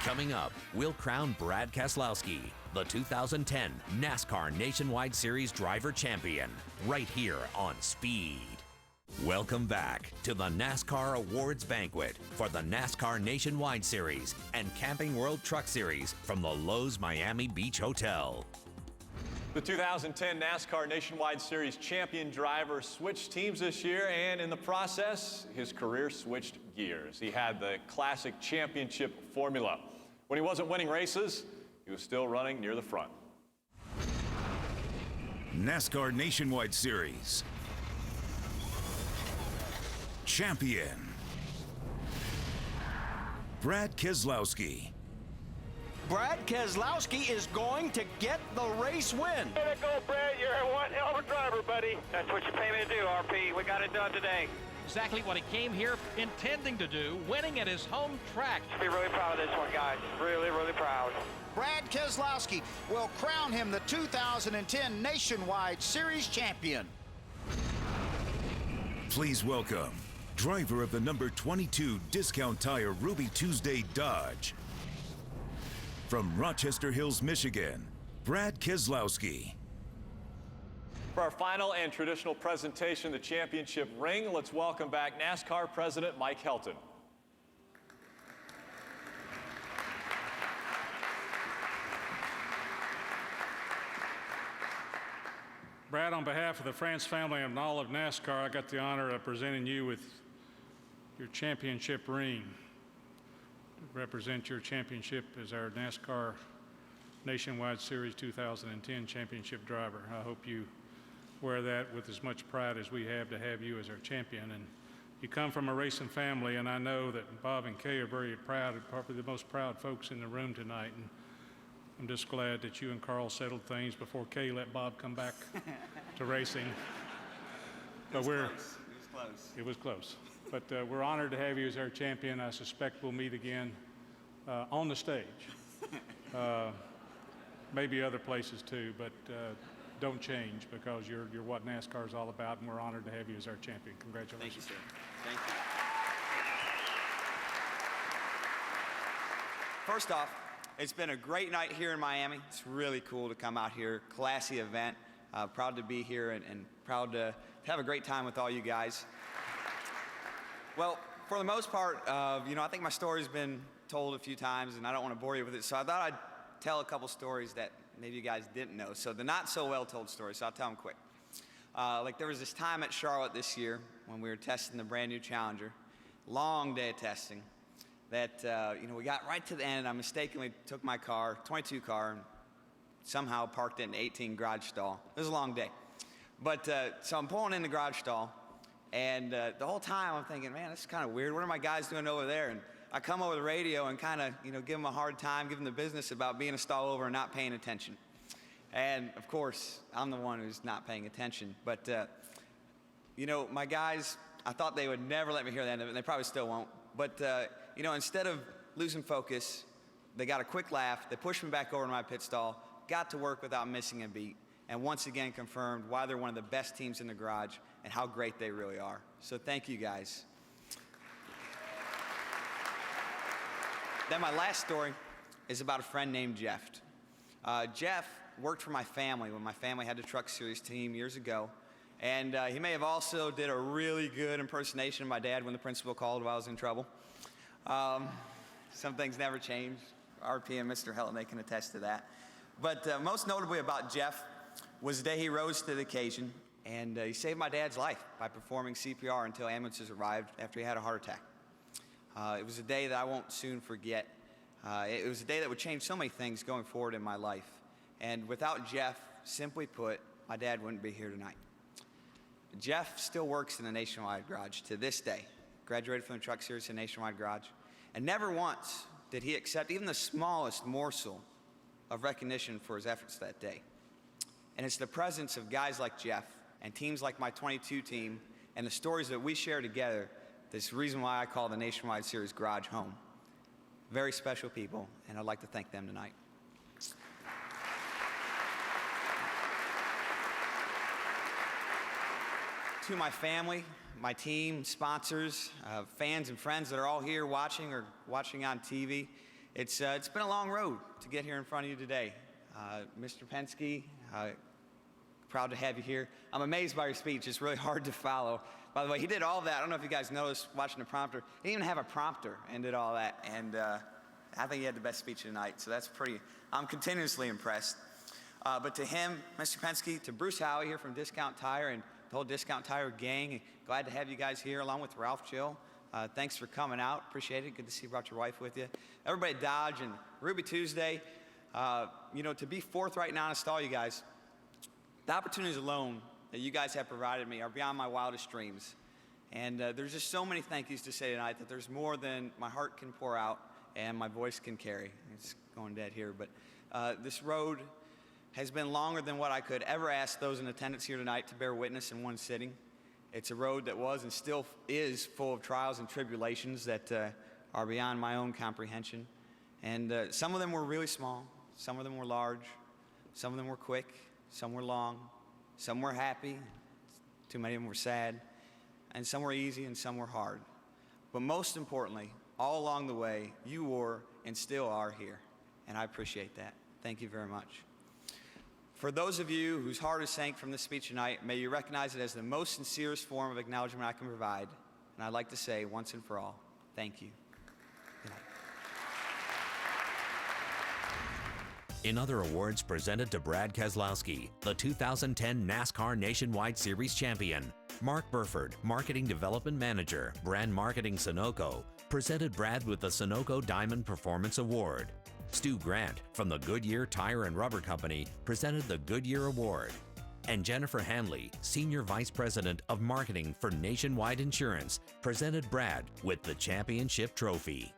Coming up, we'll crown Brad Keselowski, the 2010 NASCAR Nationwide Series Driver Champion, right here on Speed. Welcome back to the NASCAR Awards Banquet for the NASCAR Nationwide Series and Camping World Truck Series from the Lowe's Miami Beach Hotel. The 2010 NASCAR Nationwide Series champion driver switched teams this year, and in the process, his career switched gears. He had the classic championship formula. When he wasn't winning races, he was still running near the front. NASCAR Nationwide Series champion, Brad Keselowski. Brad Keselowski is going to get the race win. Way to go, Brad. You're one hell of a driver, buddy. That's what you pay me to do, RP. We got it done today. Exactly what he came here intending to do, winning at his home track. Should be really proud of this one, guys. Really, really proud. Brad Keselowski will crown him the 2010 Nationwide Series champion. Please welcome driver of the number 22 Discount Tire Ruby Tuesday Dodge, from Rochester Hills, Michigan, Brad Keselowski. For our final and traditional presentation, the championship ring, let's welcome back NASCAR President Mike Helton. Brad, on behalf of the France family and all of NASCAR, I got the honor of presenting you with your championship ring. To represent your championship as our NASCAR Nationwide Series 2010 championship driver. I hope you wear that with as much pride as we have to have you as our champion. And you come from a racing family, and I know that Bob and Kay are very proud, probably the most proud folks in the room tonight. And I'm just glad that you and Carl settled things before Kay let Bob come back to racing. But it was close. But we're honored to have you as our champion. I suspect we'll meet again on the stage. Maybe other places too, but don't change, because you're what NASCAR is all about, and we're honored to have you as our champion. Congratulations. Thank you, sir. Thank you. First off, it's been a great night here in Miami. It's really cool to come out here. Classy event. Proud to be here and proud to have a great time with all you guys. Well, for the most part, I think my story's been told a few times, and I don't want to bore you with it, so I thought I'd tell a couple stories that maybe you guys didn't know. So the not so well told stories, so I'll tell them quick. There was this time at Charlotte this year when we were testing the brand new Challenger, long day of testing, that we got right to the end, and I mistakenly took my car, 22 car, and somehow parked it in 18 garage stall. It was a long day. But so I'm pulling in the garage stall, and the whole time I'm thinking, man, this is kind of weird. What are my guys doing over there? And I come over the radio and kind of, give them a hard time, give them the business about being a stall over and not paying attention. And of course, I'm the one who's not paying attention. But, my guys, I thought they would never let me hear the end of it, and they probably still won't. But, instead of losing focus, they got a quick laugh. They pushed me back over to my pit stall, got to work without missing a beat, and once again confirmed why they're one of the best teams in the garage and how great they really are. So thank you, guys. Then my last story is about a friend named Jeff. Jeff worked for my family when my family had the Truck Series team years ago, and he may have also did a really good impersonation of my dad when the principal called while I was in trouble. Some things never change. RP and Mr. Helton, they can attest to that. But most notably about Jeff was the day he rose to the occasion, and he saved my dad's life by performing CPR until ambulances arrived after he had a heart attack. It was a day that I won't soon forget. It was a day that would change so many things going forward in my life. And without Jeff, simply put, my dad wouldn't be here tonight. Jeff still works in the Nationwide garage to this day. Graduated from the Truck Series in Nationwide garage. And never once did he accept even the smallest morsel of recognition for his efforts that day. And it's the presence of guys like Jeff and teams like my 22 team and the stories that we share together that's the reason why I call the Nationwide Series Garage home. Very special people, and I'd like to thank them tonight. To my family, my team, sponsors, fans and friends that are all here watching or watching on TV, it's been a long road to get here in front of you today. Mr. Penske, proud to have you here. I'm amazed by your speech. It's really hard to follow. By the way, he did all that. I don't know if you guys noticed watching the prompter. He didn't even have a prompter and did all that. And I think he had the best speech tonight. So that's pretty, I'm continuously impressed. But to him, Mr. Penske, to Bruce Howie here from Discount Tire and the whole Discount Tire gang, glad to have you guys here along with Ralph Jill. Thanks for coming out. Appreciate it. Good to see you brought your wife with you. Everybody at Dodge and Ruby Tuesday, you know, to be forthright and honest to all you guys, the opportunities alone that you guys have provided me are beyond my wildest dreams. And there's just so many thank yous to say tonight that there's more than my heart can pour out and my voice can carry. It's going dead here, but this road has been longer than what I could ever ask those in attendance here tonight to bear witness in one sitting. It's a road that was and still is full of trials and tribulations that are beyond my own comprehension. And some of them were really small, some of them were large, some of them were quick, some were long, some were happy, too many of them were sad, and some were easy and some were hard. But most importantly, all along the way, you were and still are here, and I appreciate that. Thank you very much. For those of you whose heart is sank from this speech tonight, may you recognize it as the most sincerest form of acknowledgement I can provide, and I'd like to say once and for all, thank you. Good night. In other awards presented to Brad Keselowski, the 2010 NASCAR Nationwide Series champion, Mark Burford, Marketing Development Manager, Brand Marketing Sunoco, presented Brad with the Sunoco Diamond Performance Award. Stu Grant from the Goodyear Tire and Rubber Company presented the Goodyear Award. And Jennifer Hanley, Senior Vice President of Marketing for Nationwide Insurance, presented Brad with the Championship Trophy.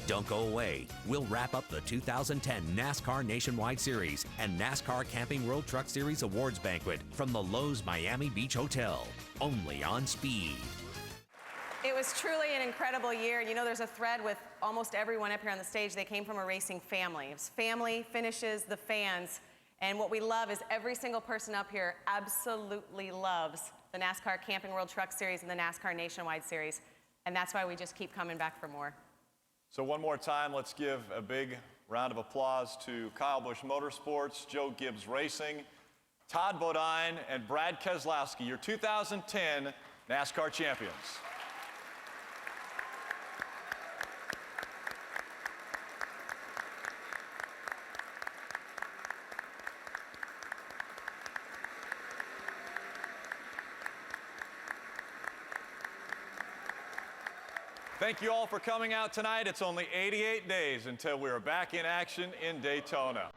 Don't go away. We'll wrap up the 2010 NASCAR Nationwide Series and NASCAR Camping World Truck Series Awards Banquet from the Lowe's Miami Beach Hotel, only on Speed. It was truly an incredible year. You know, there's a thread with almost everyone up here on the stage. They came from a racing family. It was family, finishes, the fans. And what we love is every single person up here absolutely loves the NASCAR Camping World Truck Series and the NASCAR Nationwide Series. And that's why we just keep coming back for more. So one more time, let's give a big round of applause to Kyle Busch Motorsports, Joe Gibbs Racing, Todd Bodine, and Brad Keselowski, your 2010 NASCAR champions. Thank you all for coming out tonight. It's only 88 days until we are back in action in Daytona.